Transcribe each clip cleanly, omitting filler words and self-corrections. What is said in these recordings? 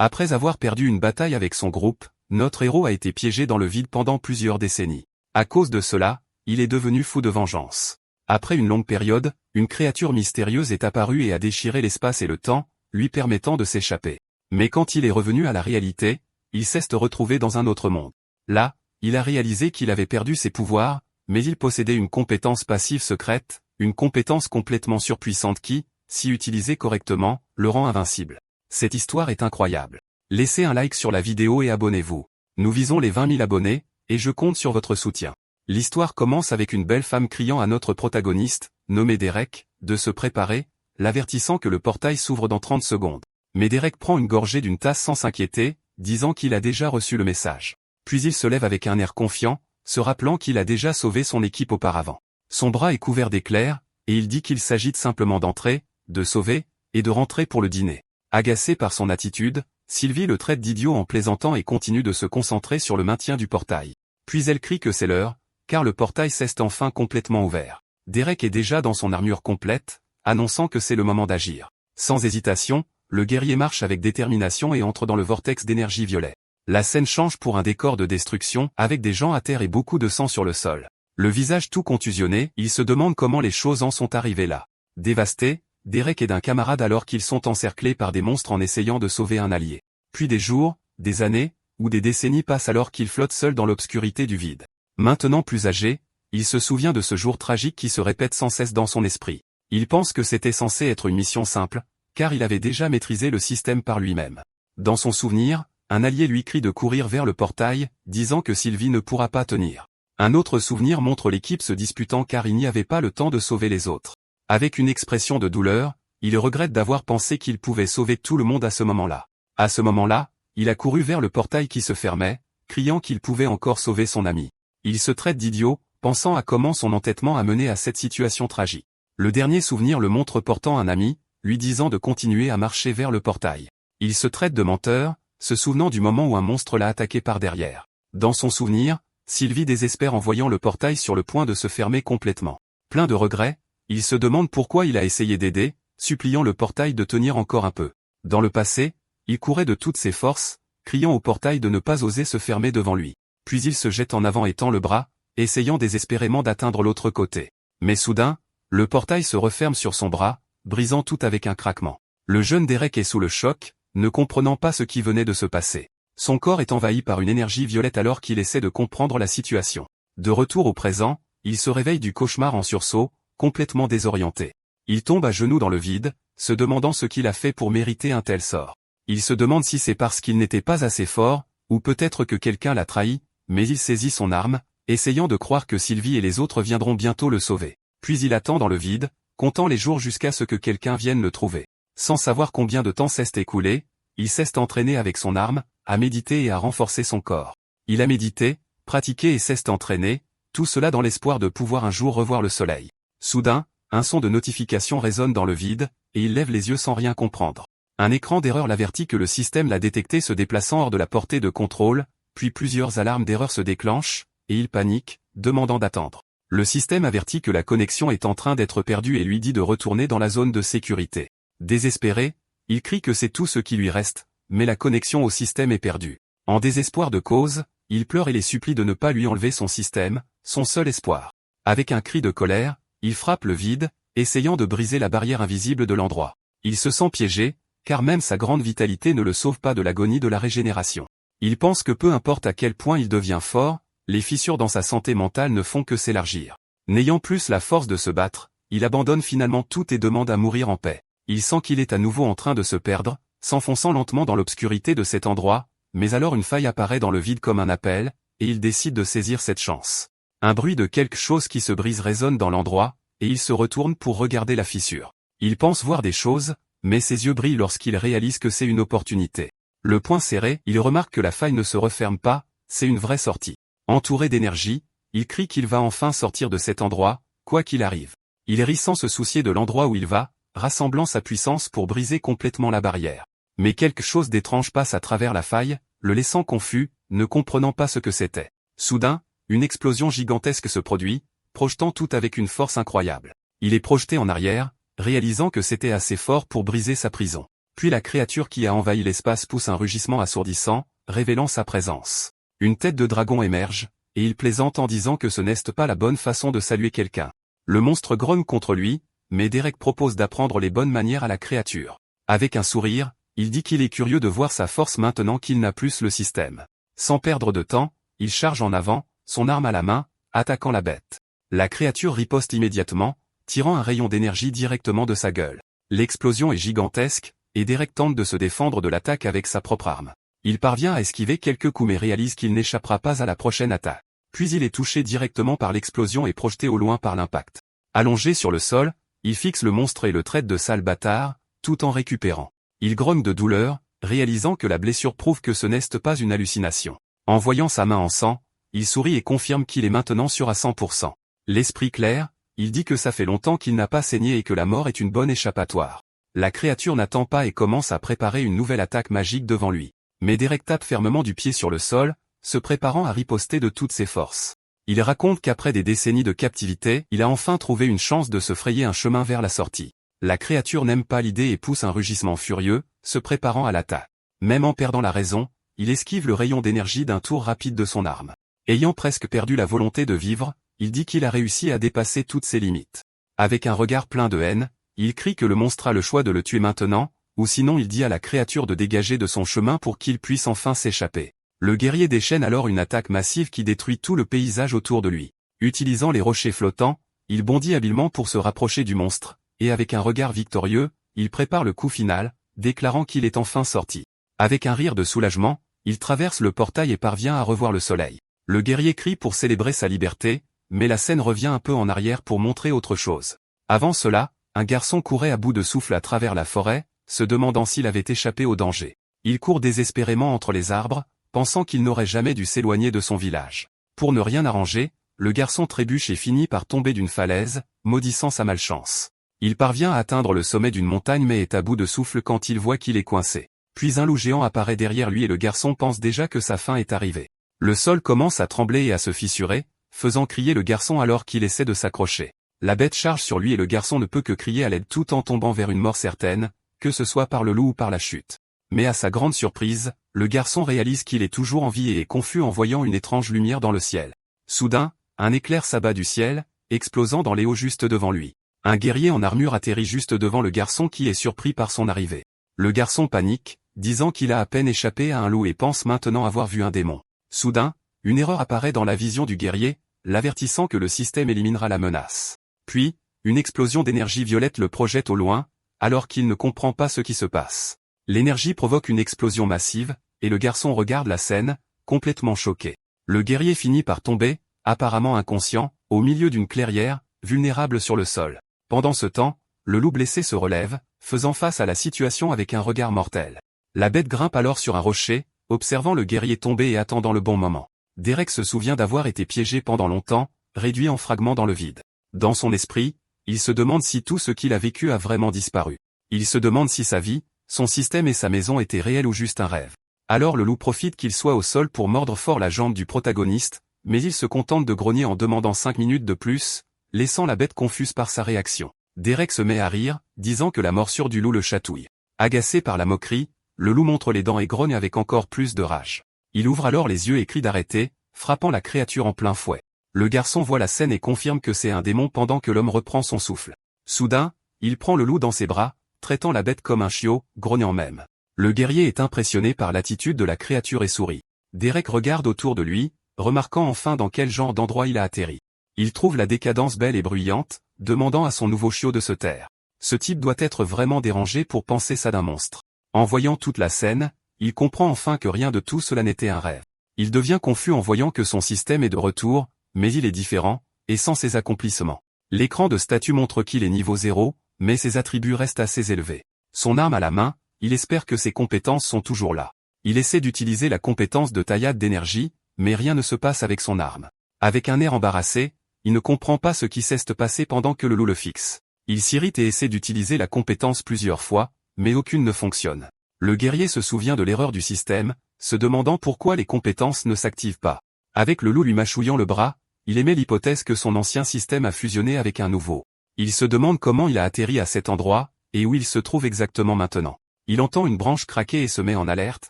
Après avoir perdu une bataille avec son groupe, notre héros a été piégé dans le vide pendant plusieurs décennies. À cause de cela, il est devenu fou de vengeance. Après une longue période, une créature mystérieuse est apparue et a déchiré l'espace et le temps, lui permettant de s'échapper. Mais quand il est revenu à la réalité, il s'est retrouvé dans un autre monde. Là, il a réalisé qu'il avait perdu ses pouvoirs, mais il possédait une compétence passive secrète, une compétence complètement surpuissante qui, si utilisée correctement, le rend invincible. Cette histoire est incroyable. Laissez un like sur la vidéo et abonnez-vous. Nous visons les 20 000 abonnés, et je compte sur votre soutien. L'histoire commence avec une belle femme criant à notre protagoniste, nommé Derek, de se préparer, l'avertissant que le portail s'ouvre dans 30 secondes. Mais Derek prend une gorgée d'une tasse sans s'inquiéter, disant qu'il a déjà reçu le message. Puis il se lève avec un air confiant, se rappelant qu'il a déjà sauvé son équipe auparavant. Son bras est couvert d'éclairs, et il dit qu'il s'agit simplement d'entrer, de sauver, et de rentrer pour le dîner. Agacée par son attitude, Sylvie le traite d'idiot en plaisantant et continue de se concentrer sur le maintien du portail. Puis elle crie que c'est l'heure, car le portail s'est enfin complètement ouvert. Derek est déjà dans son armure complète, annonçant que c'est le moment d'agir. Sans hésitation, le guerrier marche avec détermination et entre dans le vortex d'énergie violet. La scène change pour un décor de destruction, avec des gens à terre et beaucoup de sang sur le sol. Le visage tout contusionné, il se demande comment les choses en sont arrivées là. Dévasté, Derek aide un camarade alors qu'ils sont encerclés par des monstres en essayant de sauver un allié. Puis des jours, des années, ou des décennies passent alors qu'il flotte seul dans l'obscurité du vide. Maintenant plus âgé, il se souvient de ce jour tragique qui se répète sans cesse dans son esprit. Il pense que c'était censé être une mission simple, car il avait déjà maîtrisé le système par lui-même. Dans son souvenir, un allié lui crie de courir vers le portail, disant que Sylvie ne pourra pas tenir. Un autre souvenir montre l'équipe se disputant car il n'y avait pas le temps de sauver les autres. Avec une expression de douleur, il regrette d'avoir pensé qu'il pouvait sauver tout le monde à ce moment-là. À ce moment-là, il a couru vers le portail qui se fermait, criant qu'il pouvait encore sauver son ami. Il se traite d'idiot, pensant à comment son entêtement a mené à cette situation tragique. Le dernier souvenir le montre portant un ami, lui disant de continuer à marcher vers le portail. Il se traite de menteur, se souvenant du moment où un monstre l'a attaqué par derrière. Dans son souvenir, Sylvie désespère en voyant le portail sur le point de se fermer complètement. Plein de regrets, il se demande pourquoi il a essayé d'aider, suppliant le portail de tenir encore un peu. Dans le passé, il courait de toutes ses forces, criant au portail de ne pas oser se fermer devant lui. Puis il se jette en avant et tend le bras, essayant désespérément d'atteindre l'autre côté. Mais soudain, le portail se referme sur son bras, brisant tout avec un craquement. Le jeune Derek est sous le choc, ne comprenant pas ce qui venait de se passer. Son corps est envahi par une énergie violette alors qu'il essaie de comprendre la situation. De retour au présent, il se réveille du cauchemar en sursaut, complètement désorienté. Il tombe à genoux dans le vide, se demandant ce qu'il a fait pour mériter un tel sort. Il se demande si c'est parce qu'il n'était pas assez fort, ou peut-être que quelqu'un l'a trahi, mais il saisit son arme, essayant de croire que Sylvie et les autres viendront bientôt le sauver. Puis il attend dans le vide, comptant les jours jusqu'à ce que quelqu'un vienne le trouver. Sans savoir combien de temps s'est écoulé, il s'est entraîné avec son arme, à méditer et à renforcer son corps. Il a médité, pratiqué et s'est entraîné, tout cela dans l'espoir de pouvoir un jour revoir le soleil. Soudain, un son de notification résonne dans le vide, et il lève les yeux sans rien comprendre. Un écran d'erreur l'avertit que le système l'a détecté se déplaçant hors de la portée de contrôle, puis plusieurs alarmes d'erreur se déclenchent, et il panique, demandant d'attendre. Le système avertit que la connexion est en train d'être perdue et lui dit de retourner dans la zone de sécurité. Désespéré, il crie que c'est tout ce qui lui reste, mais la connexion au système est perdue. En désespoir de cause, il pleure et les supplie de ne pas lui enlever son système, son seul espoir. Avec un cri de colère, il frappe le vide, essayant de briser la barrière invisible de l'endroit. Il se sent piégé, car même sa grande vitalité ne le sauve pas de l'agonie de la régénération. Il pense que peu importe à quel point il devient fort, les fissures dans sa santé mentale ne font que s'élargir. N'ayant plus la force de se battre, il abandonne finalement tout et demande à mourir en paix. Il sent qu'il est à nouveau en train de se perdre, s'enfonçant lentement dans l'obscurité de cet endroit, mais alors une faille apparaît dans le vide comme un appel, et il décide de saisir cette chance. Un bruit de quelque chose qui se brise résonne dans l'endroit, et il se retourne pour regarder la fissure. Il pense voir des choses, mais ses yeux brillent lorsqu'il réalise que c'est une opportunité. Le poing serré, il remarque que la faille ne se referme pas, c'est une vraie sortie. Entouré d'énergie, il crie qu'il va enfin sortir de cet endroit, quoi qu'il arrive. Il rit sans se soucier de l'endroit où il va, rassemblant sa puissance pour briser complètement la barrière. Mais quelque chose d'étrange passe à travers la faille, le laissant confus, ne comprenant pas ce que c'était. Soudain, une explosion gigantesque se produit, projetant tout avec une force incroyable. Il est projeté en arrière, réalisant que c'était assez fort pour briser sa prison. Puis la créature qui a envahi l'espace pousse un rugissement assourdissant, révélant sa présence. Une tête de dragon émerge, et il plaisante en disant que ce n'est pas la bonne façon de saluer quelqu'un. Le monstre grogne contre lui, mais Derek propose d'apprendre les bonnes manières à la créature. Avec un sourire, il dit qu'il est curieux de voir sa force maintenant qu'il n'a plus le système. Sans perdre de temps, il charge en avant, son arme à la main, attaquant la bête. La créature riposte immédiatement, tirant un rayon d'énergie directement de sa gueule. L'explosion est gigantesque, et Derek tente de se défendre de l'attaque avec sa propre arme. Il parvient à esquiver quelques coups mais réalise qu'il n'échappera pas à la prochaine attaque. Puis il est touché directement par l'explosion et projeté au loin par l'impact. Allongé sur le sol, il fixe le monstre et le traite de sale bâtard, tout en récupérant. Il grogne de douleur, réalisant que la blessure prouve que ce n'est pas une hallucination. En voyant sa main en sang, il sourit et confirme qu'il est maintenant sûr à 100%. L'esprit clair, il dit que ça fait longtemps qu'il n'a pas saigné et que la mort est une bonne échappatoire. La créature n'attend pas et commence à préparer une nouvelle attaque magique devant lui. Mais Derek tape fermement du pied sur le sol, se préparant à riposter de toutes ses forces. Il raconte qu'après des décennies de captivité, il a enfin trouvé une chance de se frayer un chemin vers la sortie. La créature n'aime pas l'idée et pousse un rugissement furieux, se préparant à l'attaque. Même en perdant la raison, il esquive le rayon d'énergie d'un tour rapide de son arme. Ayant presque perdu la volonté de vivre, il dit qu'il a réussi à dépasser toutes ses limites. Avec un regard plein de haine, il crie que le monstre a le choix de le tuer maintenant, ou sinon il dit à la créature de dégager de son chemin pour qu'il puisse enfin s'échapper. Le guerrier déchaîne alors une attaque massive qui détruit tout le paysage autour de lui. Utilisant les rochers flottants, il bondit habilement pour se rapprocher du monstre, et avec un regard victorieux, il prépare le coup final, déclarant qu'il est enfin sorti. Avec un rire de soulagement, il traverse le portail et parvient à revoir le soleil. Le guerrier crie pour célébrer sa liberté, mais la scène revient un peu en arrière pour montrer autre chose. Avant cela, un garçon courait à bout de souffle à travers la forêt, se demandant s'il avait échappé au danger. Il court désespérément entre les arbres, pensant qu'il n'aurait jamais dû s'éloigner de son village. Pour ne rien arranger, le garçon trébuche et finit par tomber d'une falaise, maudissant sa malchance. Il parvient à atteindre le sommet d'une montagne mais est à bout de souffle quand il voit qu'il est coincé. Puis un loup géant apparaît derrière lui et le garçon pense déjà que sa fin est arrivée. Le sol commence à trembler et à se fissurer, faisant crier le garçon alors qu'il essaie de s'accrocher. La bête charge sur lui et le garçon ne peut que crier à l'aide tout en tombant vers une mort certaine, que ce soit par le loup ou par la chute. Mais à sa grande surprise, le garçon réalise qu'il est toujours en vie et est confus en voyant une étrange lumière dans le ciel. Soudain, un éclair s'abat du ciel, explosant dans les hauts juste devant lui. Un guerrier en armure atterrit juste devant le garçon qui est surpris par son arrivée. Le garçon panique, disant qu'il a à peine échappé à un loup et pense maintenant avoir vu un démon. Soudain, une erreur apparaît dans la vision du guerrier, l'avertissant que le système éliminera la menace. Puis, une explosion d'énergie violette le projette au loin, alors qu'il ne comprend pas ce qui se passe. L'énergie provoque une explosion massive, et le garçon regarde la scène, complètement choqué. Le guerrier finit par tomber, apparemment inconscient, au milieu d'une clairière, vulnérable sur le sol. Pendant ce temps, le loup blessé se relève, faisant face à la situation avec un regard mortel. La bête grimpe alors sur un rocher, observant le guerrier tomber et attendant le bon moment. Derek se souvient d'avoir été piégé pendant longtemps, réduit en fragments dans le vide. Dans son esprit, il se demande si tout ce qu'il a vécu a vraiment disparu. Il se demande si sa vie, son système et sa maison étaient réels ou juste un rêve. Alors le loup profite qu'il soit au sol pour mordre fort la jambe du protagoniste, mais il se contente de grogner en demandant 5 minutes de plus, laissant la bête confuse par sa réaction. Derek se met à rire, disant que la morsure du loup le chatouille. Agacé par la moquerie, le loup montre les dents et grogne avec encore plus de rage. Il ouvre alors les yeux et crie d'arrêter, frappant la créature en plein fouet. Le garçon voit la scène et confirme que c'est un démon pendant que l'homme reprend son souffle. Soudain, il prend le loup dans ses bras, traitant la bête comme un chiot, grognant même. Le guerrier est impressionné par l'attitude de la créature et sourit. Derek regarde autour de lui, remarquant enfin dans quel genre d'endroit il a atterri. Il trouve la décadence belle et bruyante, demandant à son nouveau chiot de se taire. Ce type doit être vraiment dérangé pour penser ça d'un monstre. En voyant toute la scène, il comprend enfin que rien de tout cela n'était un rêve. Il devient confus en voyant que son système est de retour, mais il est différent, et sans ses accomplissements. L'écran de statut montre qu'il est niveau 0, mais ses attributs restent assez élevés. Son arme à la main, il espère que ses compétences sont toujours là. Il essaie d'utiliser la compétence de taillade d'énergie, mais rien ne se passe avec son arme. Avec un air embarrassé, il ne comprend pas ce qui s'est passé pendant que le loup le fixe. Il s'irrite et essaie d'utiliser la compétence plusieurs fois, mais aucune ne fonctionne. Le guerrier se souvient de l'erreur du système, se demandant pourquoi les compétences ne s'activent pas. Avec le loup lui mâchouillant le bras, il émet l'hypothèse que son ancien système a fusionné avec un nouveau. Il se demande comment il a atterri à cet endroit, et où il se trouve exactement maintenant. Il entend une branche craquer et se met en alerte,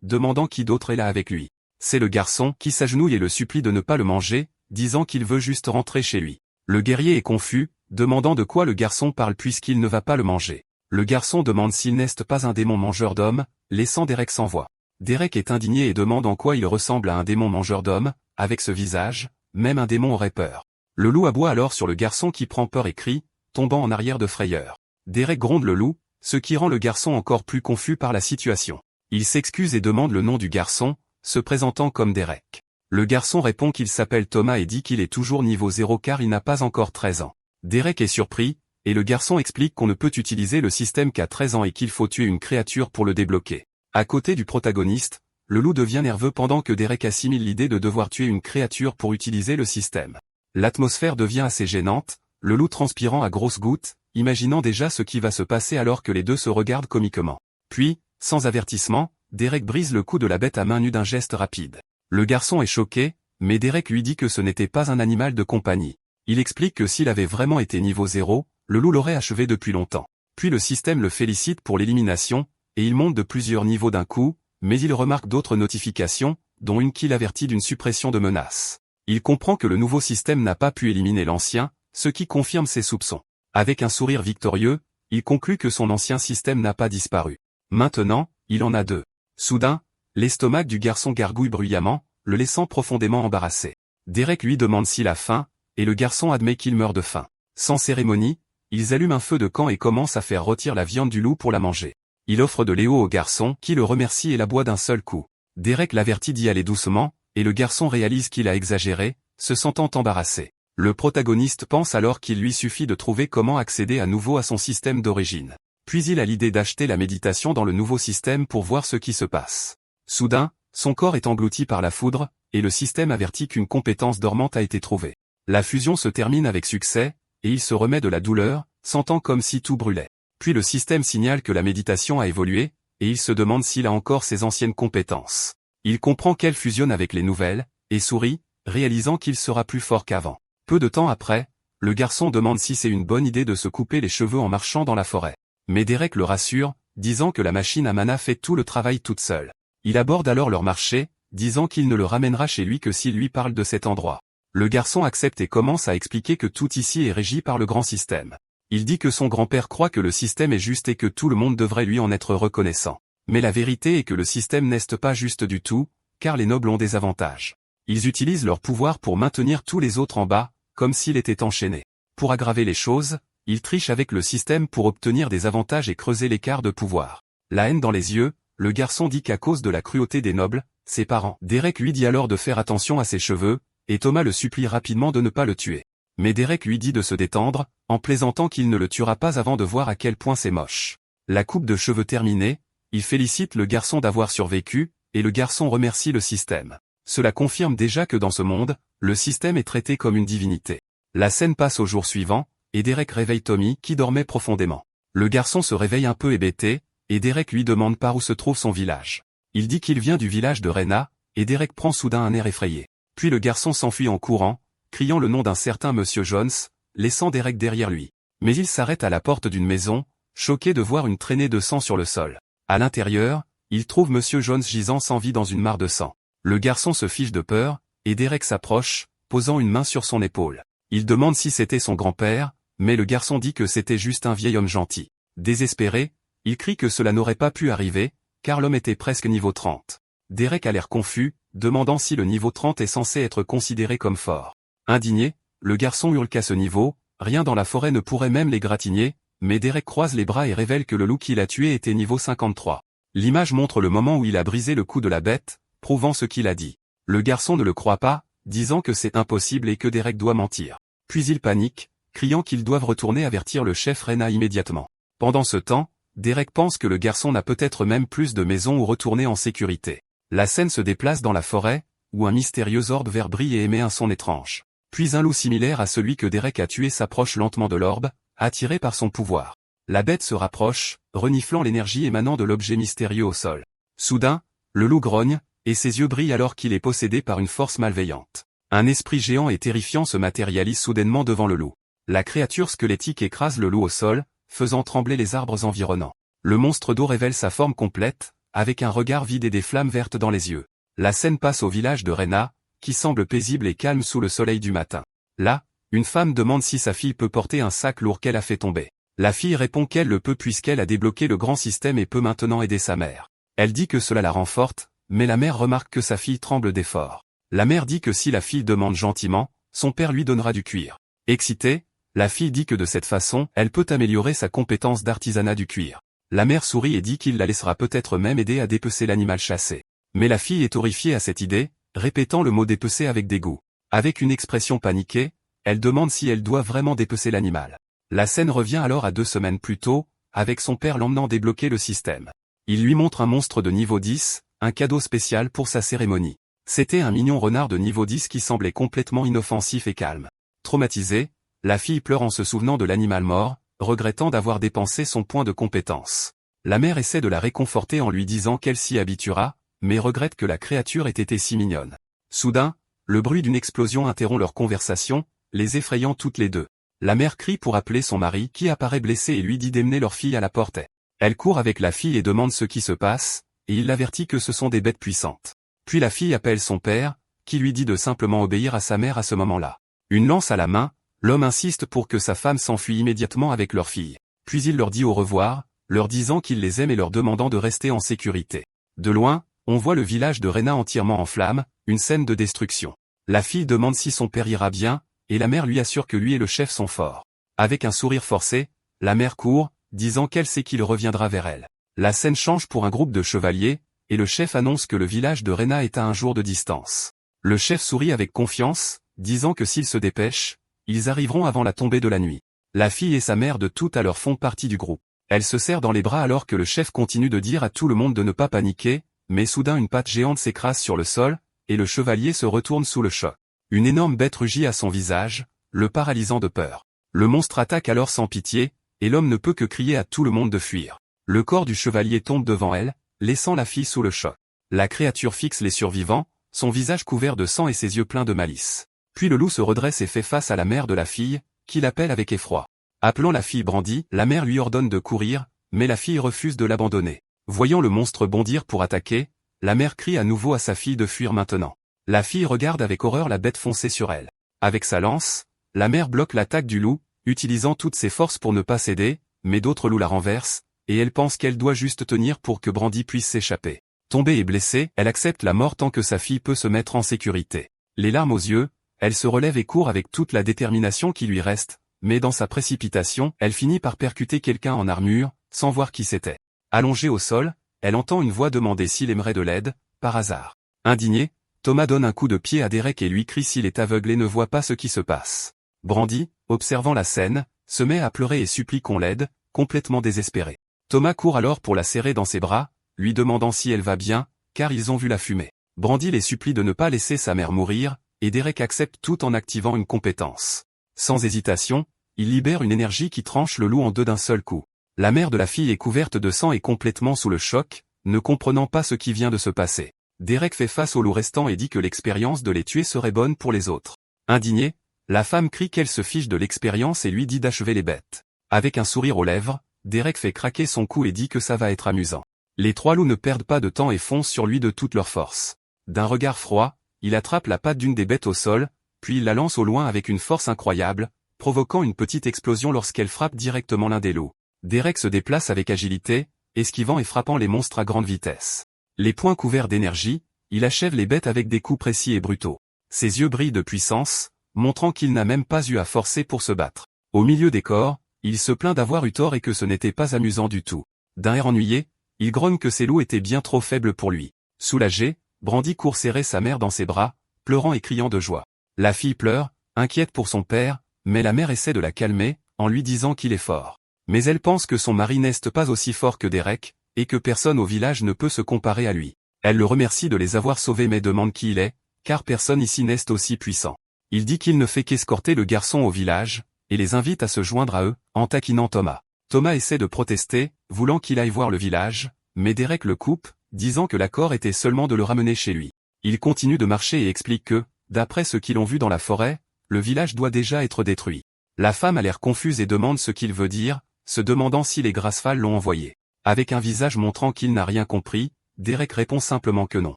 demandant qui d'autre est là avec lui. C'est le garçon qui s'agenouille et le supplie de ne pas le manger, disant qu'il veut juste rentrer chez lui. Le guerrier est confus, demandant de quoi le garçon parle puisqu'il ne va pas le manger. Le garçon demande s'il n'est pas un démon mangeur d'hommes, laissant Derek sans voix. Derek est indigné et demande en quoi il ressemble à un démon mangeur d'hommes, avec ce visage, même un démon aurait peur. Le loup aboie alors sur le garçon qui prend peur et crie, tombant en arrière de frayeur. Derek gronde le loup, ce qui rend le garçon encore plus confus par la situation. Il s'excuse et demande le nom du garçon, se présentant comme Derek. Le garçon répond qu'il s'appelle Thomas et dit qu'il est toujours niveau 0 car il n'a pas encore 13 ans. Derek est surpris, et le garçon explique qu'on ne peut utiliser le système qu'à 13 ans et qu'il faut tuer une créature pour le débloquer. À côté du protagoniste, le loup devient nerveux pendant que Derek assimile l'idée de devoir tuer une créature pour utiliser le système. L'atmosphère devient assez gênante, le loup transpirant à grosses gouttes, imaginant déjà ce qui va se passer alors que les deux se regardent comiquement. Puis, sans avertissement, Derek brise le cou de la bête à main nue d'un geste rapide. Le garçon est choqué, mais Derek lui dit que ce n'était pas un animal de compagnie. Il explique que s'il avait vraiment été niveau 0, le loup l'aurait achevé depuis longtemps. Puis le système le félicite pour l'élimination, et il monte de plusieurs niveaux d'un coup, mais il remarque d'autres notifications, dont une qui l'avertit d'une suppression de menace. Il comprend que le nouveau système n'a pas pu éliminer l'ancien, ce qui confirme ses soupçons. Avec un sourire victorieux, il conclut que son ancien système n'a pas disparu. Maintenant, il en a deux. Soudain, l'estomac du garçon gargouille bruyamment, le laissant profondément embarrassé. Derek lui demande s'il a faim, et le garçon admet qu'il meurt de faim. Sans cérémonie, ils allument un feu de camp et commencent à faire rôtir la viande du loup pour la manger. Il offre de l'éau au garçon qui le remercie et la boit d'un seul coup. Derek l'avertit d'y aller doucement, et le garçon réalise qu'il a exagéré, se sentant embarrassé. Le protagoniste pense alors qu'il lui suffit de trouver comment accéder à nouveau à son système d'origine. Puis il a l'idée d'acheter la méditation dans le nouveau système pour voir ce qui se passe. Soudain, son corps est englouti par la foudre, et le système avertit qu'une compétence dormante a été trouvée. La fusion se termine avec succès, et il se remet de la douleur, sentant comme si tout brûlait. Puis le système signale que la méditation a évolué, et il se demande s'il a encore ses anciennes compétences. Il comprend qu'elle fusionne avec les nouvelles, et sourit, réalisant qu'il sera plus fort qu'avant. Peu de temps après, le garçon demande si c'est une bonne idée de se couper les cheveux en marchant dans la forêt. Mais Derek le rassure, disant que la machine à mana fait tout le travail toute seule. Il aborde alors leur marché, disant qu'il ne le ramènera chez lui que s'il lui parle de cet endroit. Le garçon accepte et commence à expliquer que tout ici est régi par le grand système. Il dit que son grand-père croit que le système est juste et que tout le monde devrait lui en être reconnaissant. Mais la vérité est que le système n'est pas juste du tout, car les nobles ont des avantages. Ils utilisent leur pouvoir pour maintenir tous les autres en bas, comme s'il était enchaîné. Pour aggraver les choses, ils trichent avec le système pour obtenir des avantages et creuser l'écart de pouvoir. La haine dans les yeux, le garçon dit qu'à cause de la cruauté des nobles, ses parents. Derek lui dit alors de faire attention à ses cheveux, et Thomas le supplie rapidement de ne pas le tuer. Mais Derek lui dit de se détendre, en plaisantant qu'il ne le tuera pas avant de voir à quel point c'est moche. La coupe de cheveux terminée, il félicite le garçon d'avoir survécu, et le garçon remercie le système. Cela confirme déjà que dans ce monde, le système est traité comme une divinité. La scène passe au jour suivant, et Derek réveille Tommy qui dormait profondément. Le garçon se réveille un peu hébété, et Derek lui demande par où se trouve son village. Il dit qu'il vient du village de Rena, et Derek prend soudain un air effrayé. Puis le garçon s'enfuit en courant, criant le nom d'un certain Monsieur Jones, laissant Derek derrière lui. Mais il s'arrête à la porte d'une maison, choqué de voir une traînée de sang sur le sol. À l'intérieur, il trouve Monsieur Jones gisant sans vie dans une mare de sang. Le garçon se fiche de peur, et Derek s'approche, posant une main sur son épaule. Il demande si c'était son grand-père, mais le garçon dit que c'était juste un vieil homme gentil. Désespéré, il crie que cela n'aurait pas pu arriver, car l'homme était presque niveau 30. Derek a l'air confus, demandant si le niveau 30 est censé être considéré comme fort. Indigné, le garçon hurle qu'à ce niveau, rien dans la forêt ne pourrait même l'égratigner, mais Derek croise les bras et révèle que le loup qu'il a tué était niveau 53. L'image montre le moment où il a brisé le cou de la bête, prouvant ce qu'il a dit. Le garçon ne le croit pas, disant que c'est impossible et que Derek doit mentir. Puis il panique, criant qu'ils doivent retourner avertir le chef Rena immédiatement. Pendant ce temps, Derek pense que le garçon n'a peut-être même plus de maison où retourner en sécurité. La scène se déplace dans la forêt, où un mystérieux orbe vert brille et émet un son étrange. Puis un loup similaire à celui que Derek a tué s'approche lentement de l'orbe, attiré par son pouvoir. La bête se rapproche, reniflant l'énergie émanant de l'objet mystérieux au sol. Soudain, le loup grogne, et ses yeux brillent alors qu'il est possédé par une force malveillante. Un esprit géant et terrifiant se matérialise soudainement devant le loup. La créature squelettique écrase le loup au sol, faisant trembler les arbres environnants. Le monstre d'eau révèle sa forme complète, avec un regard vide et des flammes vertes dans les yeux. La scène passe au village de Rena, qui semble paisible et calme sous le soleil du matin. Là, une femme demande si sa fille peut porter un sac lourd qu'elle a fait tomber. La fille répond qu'elle le peut puisqu'elle a débloqué le grand système et peut maintenant aider sa mère. Elle dit que cela la rend forte, mais la mère remarque que sa fille tremble d'effort. La mère dit que si la fille demande gentiment, son père lui donnera du cuir. Excitée, la fille dit que de cette façon, elle peut améliorer sa compétence d'artisanat du cuir. La mère sourit et dit qu'il la laissera peut-être même aider à dépecer l'animal chassé. Mais la fille est horrifiée à cette idée, répétant le mot dépecer avec dégoût. Avec une expression paniquée, elle demande si elle doit vraiment dépecer l'animal. La scène revient alors à 2 semaines plus tôt, avec son père l'emmenant débloquer le système. Il lui montre un monstre de niveau 10, un cadeau spécial pour sa cérémonie. C'était un mignon renard de niveau 10 qui semblait complètement inoffensif et calme. Traumatisée, la fille pleure en se souvenant de l'animal mort, regrettant d'avoir dépensé son point de compétence. La mère essaie de la réconforter en lui disant qu'elle s'y habituera, mais regrette que la créature ait été si mignonne. Soudain, le bruit d'une explosion interrompt leur conversation, les effrayant toutes les deux. La mère crie pour appeler son mari qui apparaît blessé et lui dit d'emmener leur fille à la portée. Elle court avec la fille et demande ce qui se passe, et il l'avertit que ce sont des bêtes puissantes. Puis la fille appelle son père, qui lui dit de simplement obéir à sa mère à ce moment-là. Une lance à la main, l'homme insiste pour que sa femme s'enfuit immédiatement avec leur fille. Puis il leur dit au revoir, leur disant qu'il les aime et leur demandant de rester en sécurité. De loin, on voit le village de Rena entièrement en flammes, une scène de destruction. La fille demande si son père ira bien, et la mère lui assure que lui et le chef sont forts. Avec un sourire forcé, la mère court, disant qu'elle sait qu'il reviendra vers elle. La scène change pour un groupe de chevaliers, et le chef annonce que le village de Rena est à 1 jour de distance. Le chef sourit avec confiance, disant que s'ils se dépêchent, ils arriveront avant la tombée de la nuit. La fille et sa mère de tout à l'heure font partie du groupe. Elle se serre dans les bras alors que le chef continue de dire à tout le monde de ne pas paniquer, mais soudain une patte géante s'écrase sur le sol, et le chevalier se retourne sous le choc. Une énorme bête rugit à son visage, le paralysant de peur. Le monstre attaque alors sans pitié, et l'homme ne peut que crier à tout le monde de fuir. Le corps du chevalier tombe devant elle, laissant la fille sous le choc. La créature fixe les survivants, son visage couvert de sang et ses yeux pleins de malice. Puis le loup se redresse et fait face à la mère de la fille, qui l'appelle avec effroi. Appelant la fille Brandy, la mère lui ordonne de courir, mais la fille refuse de l'abandonner. Voyant le monstre bondir pour attaquer, la mère crie à nouveau à sa fille de fuir maintenant. La fille regarde avec horreur la bête foncer sur elle. Avec sa lance, la mère bloque l'attaque du loup, utilisant toutes ses forces pour ne pas céder, mais d'autres loups la renversent, et elle pense qu'elle doit juste tenir pour que Brandy puisse s'échapper. Tombée et blessée, elle accepte la mort tant que sa fille peut se mettre en sécurité. Les larmes aux yeux, elle se relève et court avec toute la détermination qui lui reste, mais dans sa précipitation, elle finit par percuter quelqu'un en armure, sans voir qui c'était. Allongée au sol, elle entend une voix demander s'il aimerait de l'aide, par hasard. Indigné, Thomas donne un coup de pied à Derek et lui crie s'il est aveugle et ne voit pas ce qui se passe. Brandy, observant la scène, se met à pleurer et supplie qu'on l'aide, complètement désespéré. Thomas court alors pour la serrer dans ses bras, lui demandant si elle va bien, car ils ont vu la fumée. Brandy les supplie de ne pas laisser sa mère mourir, et Derek accepte tout en activant une compétence. Sans hésitation, il libère une énergie qui tranche le loup en deux d'un seul coup. La mère de la fille est couverte de sang et complètement sous le choc, ne comprenant pas ce qui vient de se passer. Derek fait face au loup restant et dit que l'expérience de les tuer serait bonne pour les autres. Indignée, la femme crie qu'elle se fiche de l'expérience et lui dit d'achever les bêtes. Avec un sourire aux lèvres, Derek fait craquer son cou et dit que ça va être amusant. Les 3 loups ne perdent pas de temps et foncent sur lui de toute leur force. D'un regard froid, il attrape la patte d'une des bêtes au sol, puis il la lance au loin avec une force incroyable, provoquant une petite explosion lorsqu'elle frappe directement l'un des loups. Derek se déplace avec agilité, esquivant et frappant les monstres à grande vitesse. Les poings couverts d'énergie, il achève les bêtes avec des coups précis et brutaux. Ses yeux brillent de puissance, montrant qu'il n'a même pas eu à forcer pour se battre. Au milieu des corps, il se plaint d'avoir eu tort et que ce n'était pas amusant du tout. D'un air ennuyé, il grogne que ces loups étaient bien trop faibles pour lui. Soulagé, Brandy court serrer sa mère dans ses bras, pleurant et criant de joie. La fille pleure, inquiète pour son père, mais la mère essaie de la calmer, en lui disant qu'il est fort. Mais elle pense que son mari n'est pas aussi fort que Derek, et que personne au village ne peut se comparer à lui. Elle le remercie de les avoir sauvés mais demande qui il est, car personne ici n'est aussi puissant. Il dit qu'il ne fait qu'escorter le garçon au village, et les invite à se joindre à eux, en taquinant Thomas. Thomas essaie de protester, voulant qu'il aille voir le village, mais Derek le coupe, disant que l'accord était seulement de le ramener chez lui. Il continue de marcher et explique que, d'après ce qu'ils ont vu dans la forêt, le village doit déjà être détruit. La femme a l'air confuse et demande ce qu'il veut dire, se demandant si les Grassfall l'ont envoyé. Avec un visage montrant qu'il n'a rien compris, Derek répond simplement que non.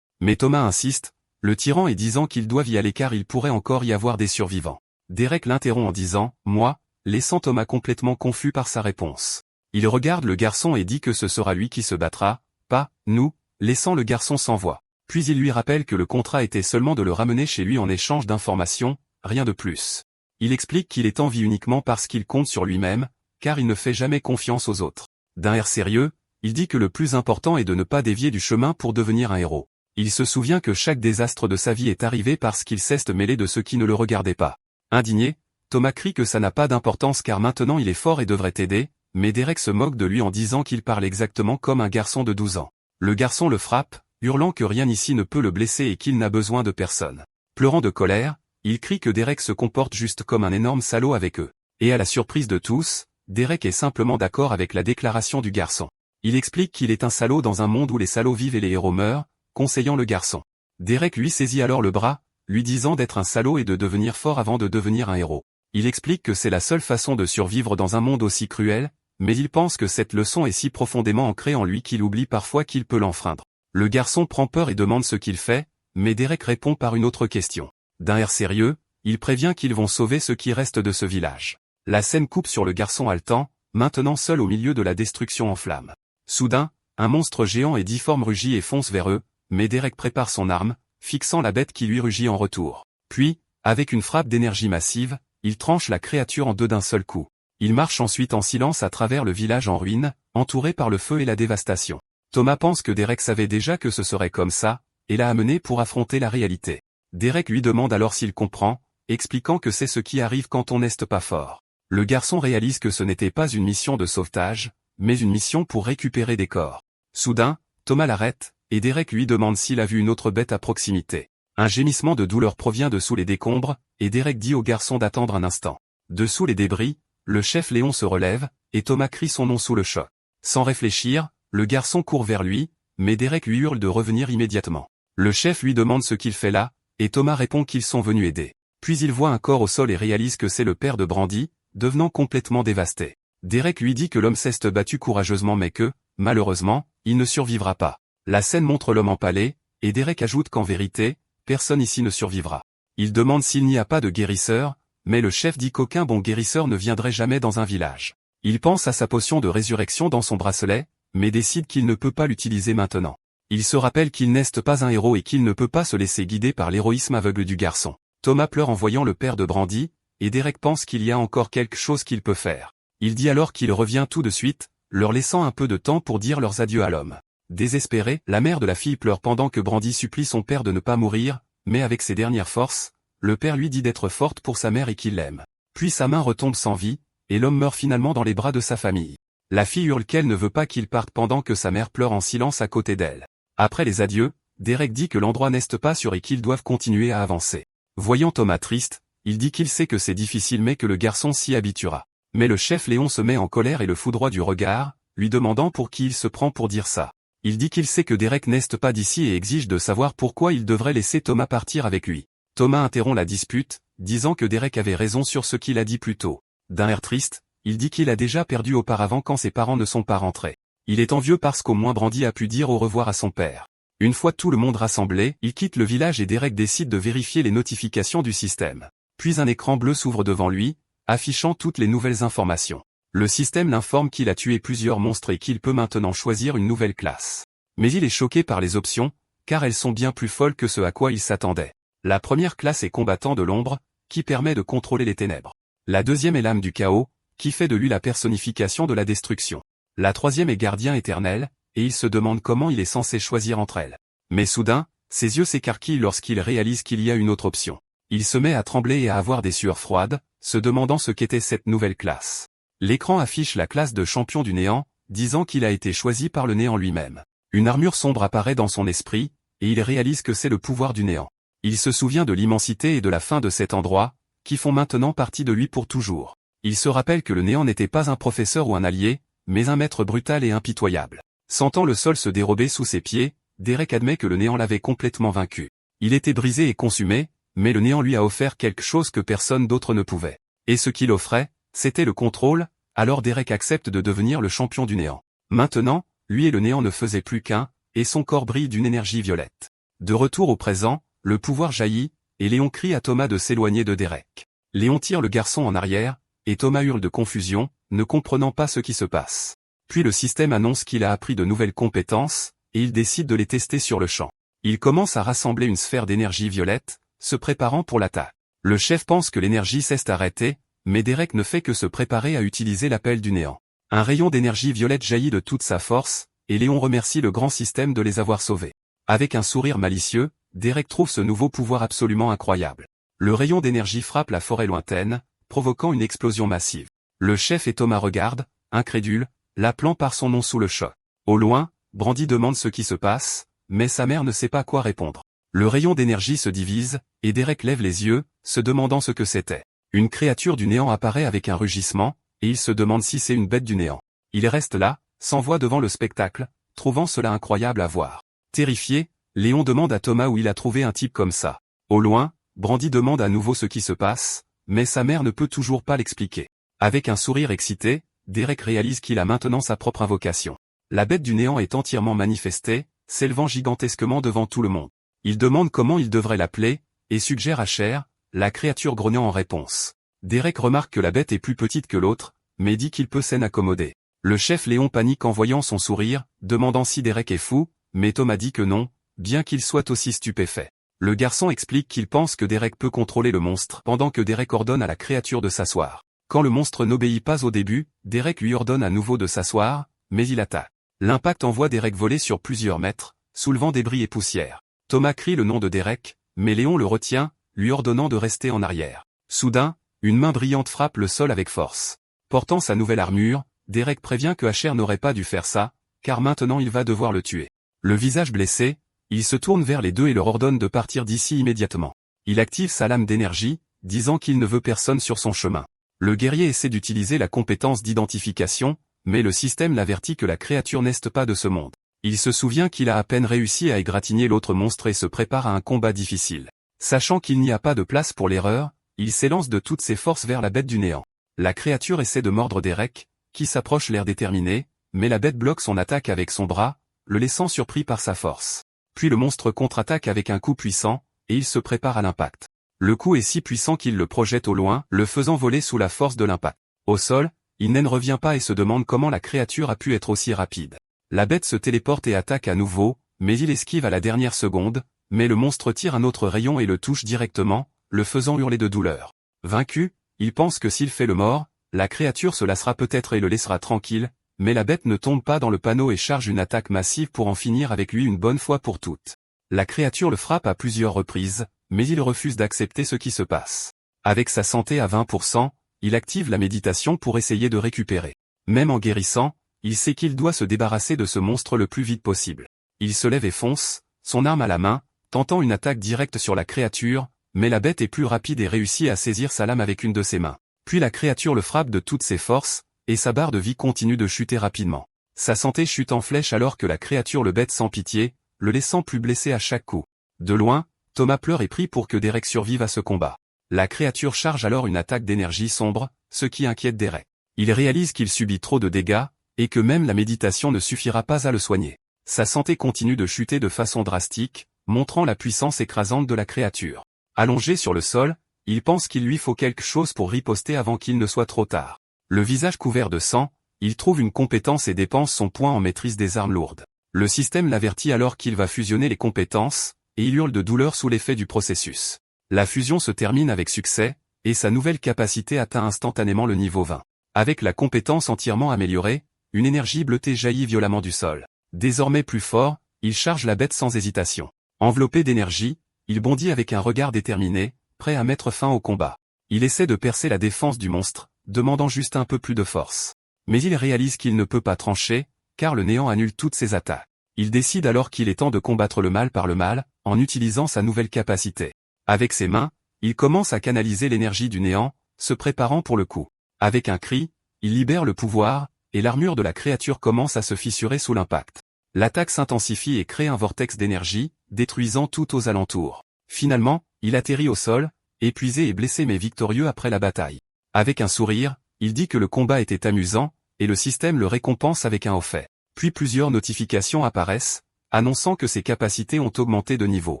Mais Thomas insiste, le tirant et disant qu'ils doivent y aller car il pourrait encore y avoir des survivants. Derek l'interrompt en disant « Moi », laissant Thomas complètement confus par sa réponse. Il regarde le garçon et dit que ce sera lui qui se battra, pas « nous », laissant le garçon sans voix. Puis il lui rappelle que le contrat était seulement de le ramener chez lui en échange d'informations, rien de plus. Il explique qu'il est en vie uniquement parce qu'il compte sur lui-même, car il ne fait jamais confiance aux autres. D'un air sérieux, il dit que le plus important est de ne pas dévier du chemin pour devenir un héros. Il se souvient que chaque désastre de sa vie est arrivé parce qu'il s'est mêlé de ceux qui ne le regardaient pas. Indigné, Thomas crie que ça n'a pas d'importance car maintenant il est fort et devrait aider, mais Derek se moque de lui en disant qu'il parle exactement comme un garçon de 12 ans. Le garçon le frappe, hurlant que rien ici ne peut le blesser et qu'il n'a besoin de personne. Pleurant de colère, il crie que Derek se comporte juste comme un énorme salaud avec eux. Et à la surprise de tous, Derek est simplement d'accord avec la déclaration du garçon. Il explique qu'il est un salaud dans un monde où les salauds vivent et les héros meurent, conseillant le garçon. Derek lui saisit alors le bras, lui disant d'être un salaud et de devenir fort avant de devenir un héros. Il explique que c'est la seule façon de survivre dans un monde aussi cruel, mais il pense que cette leçon est si profondément ancrée en lui qu'il oublie parfois qu'il peut l'enfreindre. Le garçon prend peur et demande ce qu'il fait, mais Derek répond par une autre question. D'un air sérieux, il prévient qu'ils vont sauver ce qui reste de ce village. La scène coupe sur le garçon haletant, maintenant seul au milieu de la destruction en flammes. Soudain, un monstre géant et difforme rugit et fonce vers eux, mais Derek prépare son arme, fixant la bête qui lui rugit en retour. Puis, avec une frappe d'énergie massive, il tranche la créature en deux d'un seul coup. Il marche ensuite en silence à travers le village en ruine, entouré par le feu et la dévastation. Thomas pense que Derek savait déjà que ce serait comme ça, et l'a amené pour affronter la réalité. Derek lui demande alors s'il comprend, expliquant que c'est ce qui arrive quand on n'est pas fort. Le garçon réalise que ce n'était pas une mission de sauvetage, mais une mission pour récupérer des corps. Soudain, Thomas l'arrête, et Derek lui demande s'il a vu une autre bête à proximité. Un gémissement de douleur provient de sous les décombres, et Derek dit au garçon d'attendre un instant. Dessous les débris, le chef Léon se relève, et Thomas crie son nom sous le choc. Sans réfléchir, le garçon court vers lui, mais Derek lui hurle de revenir immédiatement. Le chef lui demande ce qu'il fait là, et Thomas répond qu'ils sont venus aider. Puis il voit un corps au sol et réalise que c'est le père de Brandy, devenant complètement dévasté. Derek lui dit que l'homme s'est battu courageusement mais que, malheureusement, il ne survivra pas. La scène montre l'homme empalé, et Derek ajoute qu'en vérité, personne ici ne survivra. Il demande s'il n'y a pas de guérisseur, mais le chef dit qu'aucun bon guérisseur ne viendrait jamais dans un village. Il pense à sa potion de résurrection dans son bracelet, mais décide qu'il ne peut pas l'utiliser maintenant. Il se rappelle qu'il n'est pas un héros et qu'il ne peut pas se laisser guider par l'héroïsme aveugle du garçon. Thomas pleure en voyant le père de Brandy, et Derek pense qu'il y a encore quelque chose qu'il peut faire. Il dit alors qu'il revient tout de suite, leur laissant un peu de temps pour dire leurs adieux à l'homme. Désespérée, la mère de la fille pleure pendant que Brandy supplie son père de ne pas mourir, mais avec ses dernières forces, le père lui dit d'être forte pour sa mère et qu'il l'aime. Puis sa main retombe sans vie, et l'homme meurt finalement dans les bras de sa famille. La fille hurle qu'elle ne veut pas qu'il parte pendant que sa mère pleure en silence à côté d'elle. Après les adieux, Derek dit que l'endroit n'est pas sûr et qu'ils doivent continuer à avancer. Voyant Thomas triste, il dit qu'il sait que c'est difficile mais que le garçon s'y habituera. Mais le chef Léon se met en colère et le foudroie du regard, lui demandant pour qui il se prend pour dire ça. Il dit qu'il sait que Derek n'est pas d'ici et exige de savoir pourquoi il devrait laisser Thomas partir avec lui. Thomas interrompt la dispute, disant que Derek avait raison sur ce qu'il a dit plus tôt. D'un air triste, il dit qu'il a déjà perdu auparavant quand ses parents ne sont pas rentrés. Il est envieux parce qu'au moins Brandy a pu dire au revoir à son père. Une fois tout le monde rassemblé, il quitte le village et Derek décide de vérifier les notifications du système. Puis un écran bleu s'ouvre devant lui, affichant toutes les nouvelles informations. Le système l'informe qu'il a tué plusieurs monstres et qu'il peut maintenant choisir une nouvelle classe. Mais il est choqué par les options, car elles sont bien plus folles que ce à quoi il s'attendait. La première classe est combattant de l'ombre, qui permet de contrôler les ténèbres. La deuxième est l'âme du chaos, qui fait de lui la personnification de la destruction. La troisième est gardien éternel, et il se demande comment il est censé choisir entre elles. Mais soudain, ses yeux s'écarquillent lorsqu'il réalise qu'il y a une autre option. Il se met à trembler et à avoir des sueurs froides, se demandant ce qu'était cette nouvelle classe. L'écran affiche la classe de champion du néant, disant qu'il a été choisi par le néant lui-même. Une armure sombre apparaît dans son esprit, et il réalise que c'est le pouvoir du néant. Il se souvient de l'immensité et de la fin de cet endroit, qui font maintenant partie de lui pour toujours. Il se rappelle que le néant n'était pas un professeur ou un allié, mais un maître brutal et impitoyable. Sentant le sol se dérober sous ses pieds, Derek admet que le néant l'avait complètement vaincu. Il était brisé et consumé, mais le néant lui a offert quelque chose que personne d'autre ne pouvait. Et ce qu'il offrait, c'était le contrôle, alors Derek accepte de devenir le champion du néant. Maintenant, lui et le néant ne faisaient plus qu'un, et son corps brille d'une énergie violette. De retour au présent, le pouvoir jaillit, et Léon crie à Thomas de s'éloigner de Derek. Léon tire le garçon en arrière, et Thomas hurle de confusion, ne comprenant pas ce qui se passe. Puis le système annonce qu'il a appris de nouvelles compétences, et il décide de les tester sur le champ. Il commence à rassembler une sphère d'énergie violette, se préparant pour l'attaque. Le chef pense que l'énergie s'est arrêtée, mais Derek ne fait que se préparer à utiliser l'appel du néant. Un rayon d'énergie violette jaillit de toute sa force, et Léon remercie le grand système de les avoir sauvés. Avec un sourire malicieux, Derek trouve ce nouveau pouvoir absolument incroyable. Le rayon d'énergie frappe la forêt lointaine, provoquant une explosion massive. Le chef et Thomas regardent, incrédules, l'appelant par son nom sous le choc. Au loin, Brandy demande ce qui se passe, mais sa mère ne sait pas quoi répondre. Le rayon d'énergie se divise, et Derek lève les yeux, se demandant ce que c'était. Une créature du néant apparaît avec un rugissement, et il se demande si c'est une bête du néant. Il reste là, sans voix devant le spectacle, trouvant cela incroyable à voir. Terrifié, Léon demande à Thomas où il a trouvé un type comme ça. Au loin, Brandy demande à nouveau ce qui se passe, mais sa mère ne peut toujours pas l'expliquer. Avec un sourire excité, Derek réalise qu'il a maintenant sa propre invocation. La bête du néant est entièrement manifestée, s'élevant gigantesquement devant tout le monde. Il demande comment il devrait l'appeler, et suggère à Cher, la créature grognant en réponse. Derek remarque que la bête est plus petite que l'autre, mais dit qu'il peut s'en accommoder. Le chef Léon panique en voyant son sourire, demandant si Derek est fou, mais Thomas dit que non, bien qu'il soit aussi stupéfait. Le garçon explique qu'il pense que Derek peut contrôler le monstre pendant que Derek ordonne à la créature de s'asseoir. Quand le monstre n'obéit pas au début, Derek lui ordonne à nouveau de s'asseoir, mais il attaque. L'impact envoie Derek voler sur plusieurs mètres, soulevant débris et poussière. Thomas crie le nom de Derek, mais Léon le retient, lui ordonnant de rester en arrière. Soudain, une main brillante frappe le sol avec force. Portant sa nouvelle armure, Derek prévient que Asher n'aurait pas dû faire ça, car maintenant il va devoir le tuer. Le visage blessé, il se tourne vers les deux et leur ordonne de partir d'ici immédiatement. Il active sa lame d'énergie, disant qu'il ne veut personne sur son chemin. Le guerrier essaie d'utiliser la compétence d'identification, mais le système l'avertit que la créature n'est pas de ce monde. Il se souvient qu'il a à peine réussi à égratigner l'autre monstre et se prépare à un combat difficile. Sachant qu'il n'y a pas de place pour l'erreur, il s'élance de toutes ses forces vers la bête du néant. La créature essaie de mordre Derek, qui s'approche l'air déterminé, mais la bête bloque son attaque avec son bras, le laissant surpris par sa force. Puis le monstre contre-attaque avec un coup puissant, et il se prépare à l'impact. Le coup est si puissant qu'il le projette au loin, le faisant voler sous la force de l'impact. Au sol, il n'en revient pas et se demande comment la créature a pu être aussi rapide. La bête se téléporte et attaque à nouveau, mais il esquive à la dernière seconde, mais le monstre tire un autre rayon et le touche directement, le faisant hurler de douleur. Vaincu, il pense que s'il fait le mort, la créature se lassera peut-être et le laissera tranquille, mais la bête ne tombe pas dans le panneau et charge une attaque massive pour en finir avec lui une bonne fois pour toutes. La créature le frappe à plusieurs reprises, mais il refuse d'accepter ce qui se passe. Avec sa santé à 20%, il active la méditation pour essayer de récupérer. Même en guérissant, il sait qu'il doit se débarrasser de ce monstre le plus vite possible. Il se lève et fonce, son arme à la main, tentant une attaque directe sur la créature, mais la bête est plus rapide et réussit à saisir sa lame avec une de ses mains. Puis la créature le frappe de toutes ses forces, et sa barre de vie continue de chuter rapidement. Sa santé chute en flèche alors que la créature le bête sans pitié, le laissant plus blessé à chaque coup. De loin, Thomas pleure et prie pour que Derek survive à ce combat. La créature charge alors une attaque d'énergie sombre, ce qui inquiète Derek. Il réalise qu'il subit trop de dégâts, et que même la méditation ne suffira pas à le soigner. Sa santé continue de chuter de façon drastique, montrant la puissance écrasante de la créature. Allongé sur le sol, il pense qu'il lui faut quelque chose pour riposter avant qu'il ne soit trop tard. Le visage couvert de sang, il trouve une compétence et dépense son point en maîtrise des armes lourdes. Le système l'avertit alors qu'il va fusionner les compétences, et il hurle de douleur sous l'effet du processus. La fusion se termine avec succès, et sa nouvelle capacité atteint instantanément le niveau 20. Avec la compétence entièrement améliorée, une énergie bleutée jaillit violemment du sol. Désormais plus fort, il charge la bête sans hésitation. Enveloppé d'énergie, il bondit avec un regard déterminé, prêt à mettre fin au combat. Il essaie de percer la défense du monstre, demandant juste un peu plus de force. Mais il réalise qu'il ne peut pas trancher, car le néant annule toutes ses attaques. Il décide alors qu'il est temps de combattre le mal par le mal, en utilisant sa nouvelle capacité. Avec ses mains, il commence à canaliser l'énergie du néant, se préparant pour le coup. Avec un cri, il libère le pouvoir, et l'armure de la créature commence à se fissurer sous l'impact. L'attaque s'intensifie et crée un vortex d'énergie, détruisant tout aux alentours. Finalement, il atterrit au sol, épuisé et blessé mais victorieux après la bataille. Avec un sourire, il dit que le combat était amusant, et le système le récompense avec un haut fait. Puis plusieurs notifications apparaissent, annonçant que ses capacités ont augmenté de niveau.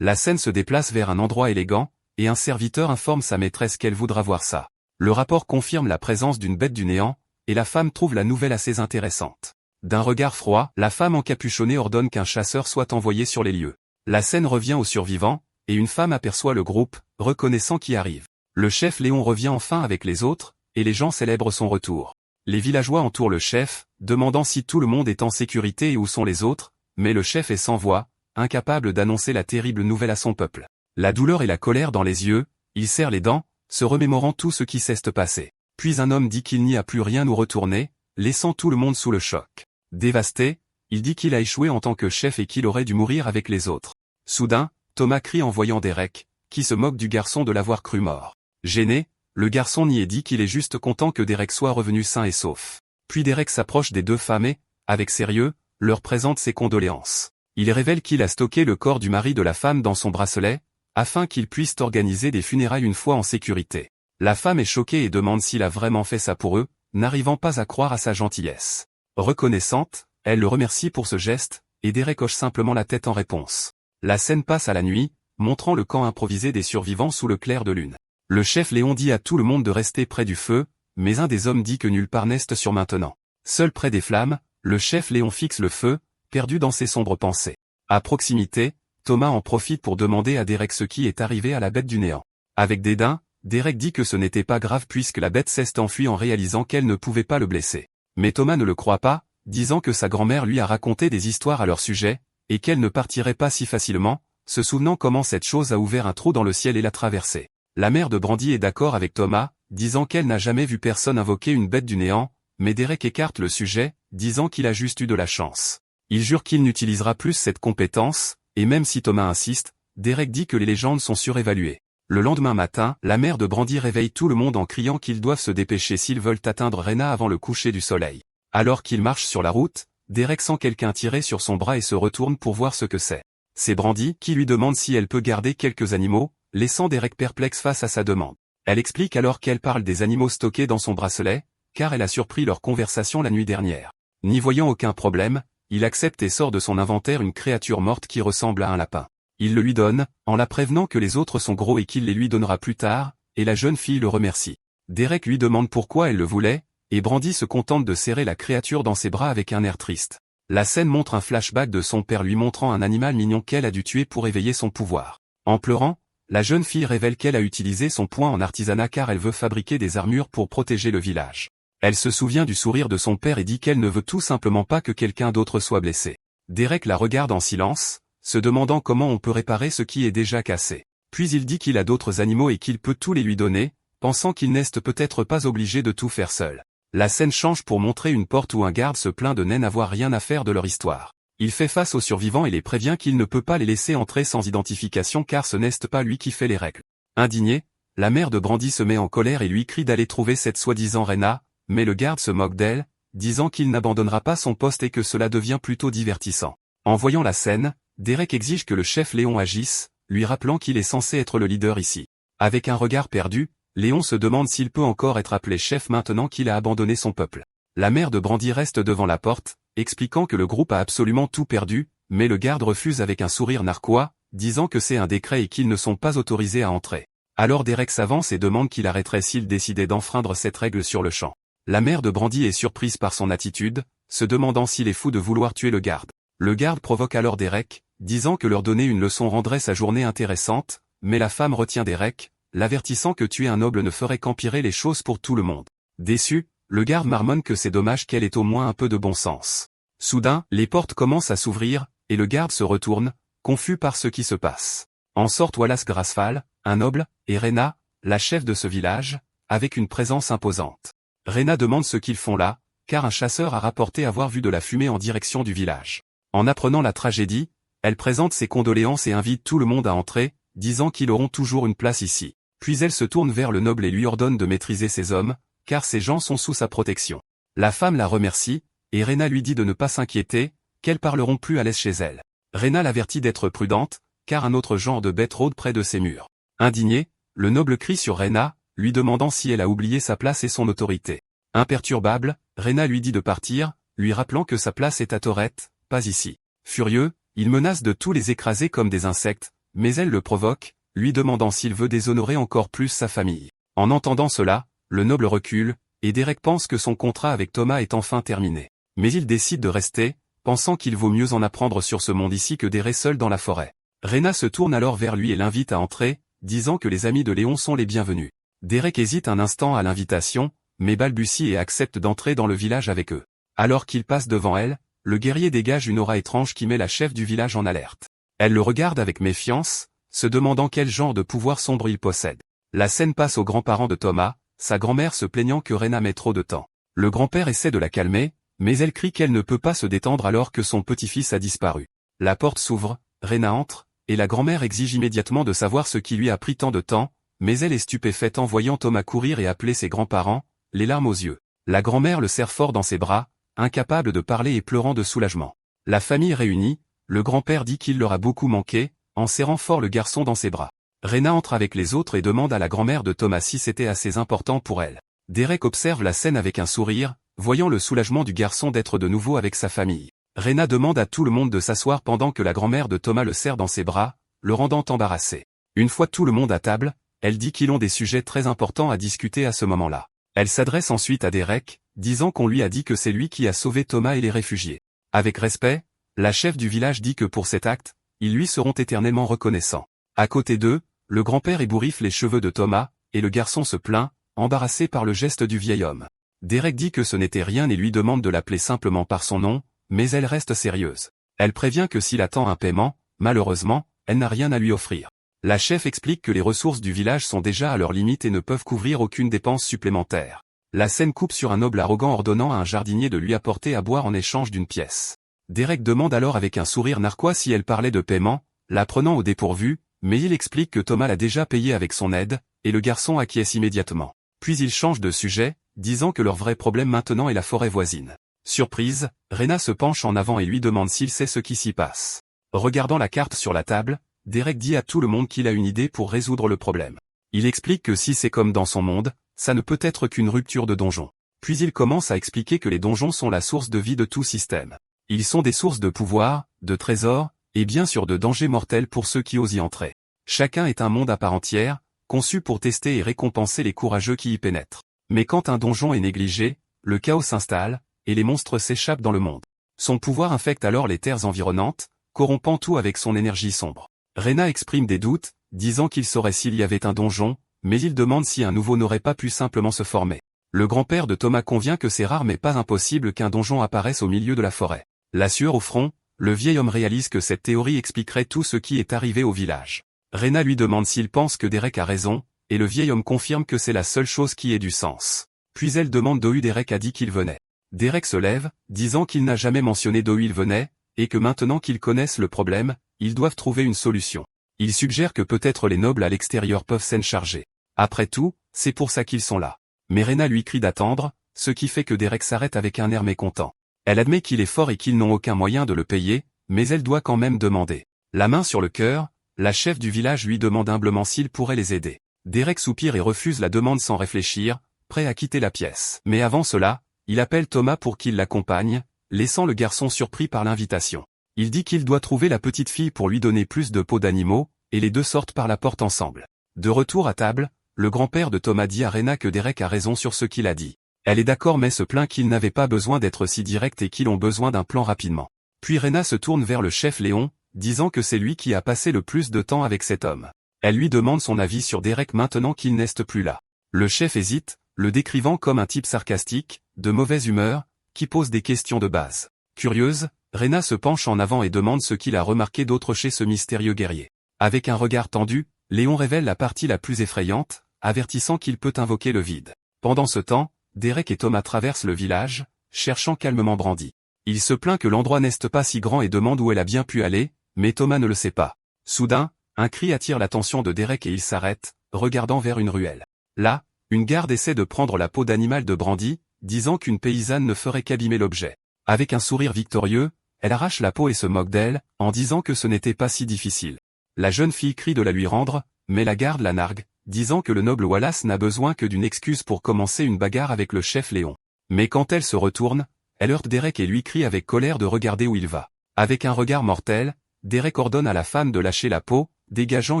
La scène se déplace vers un endroit élégant, et un serviteur informe sa maîtresse qu'elle voudra voir ça. Le rapport confirme la présence d'une bête du néant, et la femme trouve la nouvelle assez intéressante. D'un regard froid, la femme encapuchonnée ordonne qu'un chasseur soit envoyé sur les lieux. La scène revient aux survivants, et une femme aperçoit le groupe, reconnaissant qui arrive. Le chef Léon revient enfin avec les autres, et les gens célèbrent son retour. Les villageois entourent le chef, demandant si tout le monde est en sécurité et où sont les autres, mais le chef est sans voix, incapable d'annoncer la terrible nouvelle à son peuple. La douleur et la colère dans les yeux, il serre les dents, se remémorant tout ce qui s'est passé. Puis un homme dit qu'il n'y a plus rien où retourner, laissant tout le monde sous le choc. Dévasté, il dit qu'il a échoué en tant que chef et qu'il aurait dû mourir avec les autres. Soudain, Thomas crie en voyant Derek, qui se moque du garçon de l'avoir cru mort. Gêné, le garçon nie et dit qu'il est juste content que Derek soit revenu sain et sauf. Puis Derek s'approche des deux femmes et, avec sérieux, leur présente ses condoléances. Il révèle qu'il a stocké le corps du mari de la femme dans son bracelet, afin qu'ils puissent organiser des funérailles une fois en sécurité. La femme est choquée et demande s'il a vraiment fait ça pour eux, n'arrivant pas à croire à sa gentillesse. Reconnaissante, elle le remercie pour ce geste, et Derek hoche simplement la tête en réponse. La scène passe à la nuit, montrant le camp improvisé des survivants sous le clair de lune. Le chef Léon dit à tout le monde de rester près du feu, mais un des hommes dit que nulle part n'est sûr maintenant. Seul près des flammes, le chef Léon fixe le feu, perdu dans ses sombres pensées. À proximité, Thomas en profite pour demander à Derek ce qui est arrivé à la bête du néant. Avec dédain, Derek dit que ce n'était pas grave puisque la bête s'est enfuie en réalisant qu'elle ne pouvait pas le blesser. Mais Thomas ne le croit pas, disant que sa grand-mère lui a raconté des histoires à leur sujet, et qu'elle ne partirait pas si facilement, se souvenant comment cette chose a ouvert un trou dans le ciel et l'a traversé. La mère de Brandy est d'accord avec Thomas, disant qu'elle n'a jamais vu personne invoquer une bête du néant, mais Derek écarte le sujet, disant qu'il a juste eu de la chance. Il jure qu'il n'utilisera plus cette compétence, et même si Thomas insiste, Derek dit que les légendes sont surévaluées. Le lendemain matin, la mère de Brandy réveille tout le monde en criant qu'ils doivent se dépêcher s'ils veulent atteindre Rena avant le coucher du soleil. Alors qu'il marche sur la route, Derek sent quelqu'un tirer sur son bras et se retourne pour voir ce que c'est. C'est Brandy qui lui demande si elle peut garder quelques animaux, laissant Derek perplexe face à sa demande. Elle explique alors qu'elle parle des animaux stockés dans son bracelet, car elle a surpris leur conversation la nuit dernière. N'y voyant aucun problème, il accepte et sort de son inventaire une créature morte qui ressemble à un lapin. Il le lui donne, en la prévenant que les autres sont gros et qu'il les lui donnera plus tard, et la jeune fille le remercie. Derek lui demande pourquoi elle le voulait, et Brandy se contente de serrer la créature dans ses bras avec un air triste. La scène montre un flashback de son père lui montrant un animal mignon qu'elle a dû tuer pour éveiller son pouvoir. En pleurant, la jeune fille révèle qu'elle a utilisé son poing en artisanat car elle veut fabriquer des armures pour protéger le village. Elle se souvient du sourire de son père et dit qu'elle ne veut tout simplement pas que quelqu'un d'autre soit blessé. Derek la regarde en silence, se demandant comment on peut réparer ce qui est déjà cassé. Puis il dit qu'il a d'autres animaux et qu'il peut tous les lui donner, pensant qu'il n'est peut-être pas obligé de tout faire seul. La scène change pour montrer une porte où un garde se plaint de n'avoir rien à faire de leur histoire. Il fait face aux survivants et les prévient qu'il ne peut pas les laisser entrer sans identification car ce n'est pas lui qui fait les règles. Indignée, la mère de Brandy se met en colère et lui crie d'aller trouver cette soi-disant Rena, mais le garde se moque d'elle, disant qu'il n'abandonnera pas son poste et que cela devient plutôt divertissant. En voyant la scène, Derek exige que le chef Léon agisse, lui rappelant qu'il est censé être le leader ici. Avec un regard perdu, Léon se demande s'il peut encore être appelé chef maintenant qu'il a abandonné son peuple. La mère de Brandy reste devant la porte, expliquant que le groupe a absolument tout perdu, mais le garde refuse avec un sourire narquois, disant que c'est un décret et qu'ils ne sont pas autorisés à entrer. Alors Derek s'avance et demande qu'il arrêterait s'il décidait d'enfreindre cette règle sur le champ. La mère de Brandy est surprise par son attitude, se demandant s'il est fou de vouloir tuer le garde. Le garde provoque alors Derek, disant que leur donner une leçon rendrait sa journée intéressante, mais la femme retient Derek, l'avertissant que tuer un noble ne ferait qu'empirer les choses pour tout le monde. Déçu, le garde marmonne que c'est dommage qu'elle ait au moins un peu de bon sens. Soudain, les portes commencent à s'ouvrir, et le garde se retourne, confus par ce qui se passe. En sortent Wallace Grasfall, un noble, et Rena, la chef de ce village, avec une présence imposante. Rena demande ce qu'ils font là, car un chasseur a rapporté avoir vu de la fumée en direction du village. En apprenant la tragédie, elle présente ses condoléances et invite tout le monde à entrer, disant qu'ils auront toujours une place ici. Puis elle se tourne vers le noble et lui ordonne de maîtriser ses hommes, car ces gens sont sous sa protection. La femme la remercie, et Rena lui dit de ne pas s'inquiéter, qu'elles parleront plus à l'aise chez elle. Rena l'avertit d'être prudente, car un autre genre de bête rôde près de ses murs. Indigné, le noble crie sur Rena, lui demandant si elle a oublié sa place et son autorité. Imperturbable, Rena lui dit de partir, lui rappelant que sa place est à Torette, pas ici. Furieux, il menace de tout les écraser comme des insectes, mais elle le provoque, lui demandant s'il veut déshonorer encore plus sa famille. En entendant cela, le noble recule, et Derek pense que son contrat avec Thomas est enfin terminé. Mais il décide de rester, pensant qu'il vaut mieux en apprendre sur ce monde ici que d'errer seul dans la forêt. Rena se tourne alors vers lui et l'invite à entrer, disant que les amis de Léon sont les bienvenus. Derek hésite un instant à l'invitation, mais balbutie et accepte d'entrer dans le village avec eux. Alors qu'il passe devant elle, le guerrier dégage une aura étrange qui met la chef du village en alerte. Elle le regarde avec méfiance, se demandant quel genre de pouvoir sombre il possède. La scène passe aux grands-parents de Thomas, sa grand-mère se plaignant que Rena met trop de temps. Le grand-père essaie de la calmer, mais elle crie qu'elle ne peut pas se détendre alors que son petit-fils a disparu. La porte s'ouvre, Rena entre, et la grand-mère exige immédiatement de savoir ce qui lui a pris tant de temps, mais elle est stupéfaite en voyant Thomas courir et appeler ses grands-parents, les larmes aux yeux. La grand-mère le serre fort dans ses bras, incapable de parler et pleurant de soulagement. La famille réunie, le grand-père dit qu'il leur a beaucoup manqué, en serrant fort le garçon dans ses bras. Rena entre avec les autres et demande à la grand-mère de Thomas si c'était assez important pour elle. Derek observe la scène avec un sourire, voyant le soulagement du garçon d'être de nouveau avec sa famille. Rena demande à tout le monde de s'asseoir pendant que la grand-mère de Thomas le serre dans ses bras, le rendant embarrassé. Une fois tout le monde à table, elle dit qu'ils ont des sujets très importants à discuter à ce moment-là. Elle s'adresse ensuite à Derek, disant qu'on lui a dit que c'est lui qui a sauvé Thomas et les réfugiés. Avec respect, la chef du village dit que pour cet acte, ils lui seront éternellement reconnaissants. À côté d'eux, le grand-père ébouriffe les cheveux de Thomas, et le garçon se plaint, embarrassé par le geste du vieil homme. Derek dit que ce n'était rien et lui demande de l'appeler simplement par son nom, mais elle reste sérieuse. Elle prévient que s'il attend un paiement, malheureusement, elle n'a rien à lui offrir. La chef explique que les ressources du village sont déjà à leur limite et ne peuvent couvrir aucune dépense supplémentaire. La scène coupe sur un noble arrogant ordonnant à un jardinier de lui apporter à boire en échange d'une pièce. Derek demande alors avec un sourire narquois si elle parlait de paiement, la prenant au dépourvu, mais il explique que Thomas l'a déjà payé avec son aide, et le garçon acquiesce immédiatement. Puis il change de sujet, disant que leur vrai problème maintenant est la forêt voisine. Surprise, Rena se penche en avant et lui demande s'il sait ce qui s'y passe. Regardant la carte sur la table, Derek dit à tout le monde qu'il a une idée pour résoudre le problème. Il explique que si c'est comme dans son monde, ça ne peut être qu'une rupture de donjon. Puis il commence à expliquer que les donjons sont la source de vie de tout système. Ils sont des sources de pouvoir, de trésors, et bien sûr de dangers mortels pour ceux qui osent y entrer. Chacun est un monde à part entière, conçu pour tester et récompenser les courageux qui y pénètrent. Mais quand un donjon est négligé, le chaos s'installe, et les monstres s'échappent dans le monde. Son pouvoir infecte alors les terres environnantes, corrompant tout avec son énergie sombre. Rena exprime des doutes, disant qu'il saurait s'il y avait un donjon, mais il demande si un nouveau n'aurait pas pu simplement se former. Le grand-père de Thomas convient que c'est rare mais pas impossible qu'un donjon apparaisse au milieu de la forêt. La sueur au front, le vieil homme réalise que cette théorie expliquerait tout ce qui est arrivé au village. Rena lui demande s'il pense que Derek a raison, et le vieil homme confirme que c'est la seule chose qui ait du sens. Puis elle demande d'où Derek a dit qu'il venait. Derek se lève, disant qu'il n'a jamais mentionné d'où il venait, et que maintenant qu'ils connaissent le problème, ils doivent trouver une solution. Il suggère que peut-être les nobles à l'extérieur peuvent s'en charger. Après tout, c'est pour ça qu'ils sont là. Mais Rena lui crie d'attendre, ce qui fait que Derek s'arrête avec un air mécontent. Elle admet qu'il est fort et qu'ils n'ont aucun moyen de le payer, mais elle doit quand même demander. La main sur le cœur, la chef du village lui demande humblement s'il pourrait les aider. Derek soupire et refuse la demande sans réfléchir, prêt à quitter la pièce. Mais avant cela, il appelle Thomas pour qu'il l'accompagne, laissant le garçon surpris par l'invitation. Il dit qu'il doit trouver la petite fille pour lui donner plus de peau d'animaux, et les deux sortent par la porte ensemble. De retour à table, le grand-père de Thomas dit à Rena que Derek a raison sur ce qu'il a dit. Elle est d'accord mais se plaint qu'il n'avait pas besoin d'être si direct et qu'ils ont besoin d'un plan rapidement. Puis Rena se tourne vers le chef Léon, disant que c'est lui qui a passé le plus de temps avec cet homme. Elle lui demande son avis sur Derek maintenant qu'il n'est plus là. Le chef hésite, le décrivant comme un type sarcastique, de mauvaise humeur, qui pose des questions de base. Curieuse, Rena se penche en avant et demande ce qu'il a remarqué d'autre chez ce mystérieux guerrier. Avec un regard tendu, Léon révèle la partie la plus effrayante, avertissant qu'il peut invoquer le vide. Pendant ce temps, Derek et Thomas traversent le village, cherchant calmement Brandy. Il se plaint que l'endroit n'est pas si grand et demande où elle a bien pu aller, mais Thomas ne le sait pas. Soudain, un cri attire l'attention de Derek et il s'arrête, regardant vers une ruelle. Là, une garde essaie de prendre la peau d'animal de Brandy, disant qu'une paysanne ne ferait qu'abîmer l'objet. Avec un sourire victorieux, elle arrache la peau et se moque d'elle, en disant que ce n'était pas si difficile. La jeune fille crie de la lui rendre, mais la garde la nargue, disant que le noble Wallace n'a besoin que d'une excuse pour commencer une bagarre avec le chef Léon. Mais quand elle se retourne, Elle heurte Derek et lui crie avec colère de regarder où il va. Avec un regard mortel, Derek ordonne à la femme de lâcher la peau, dégageant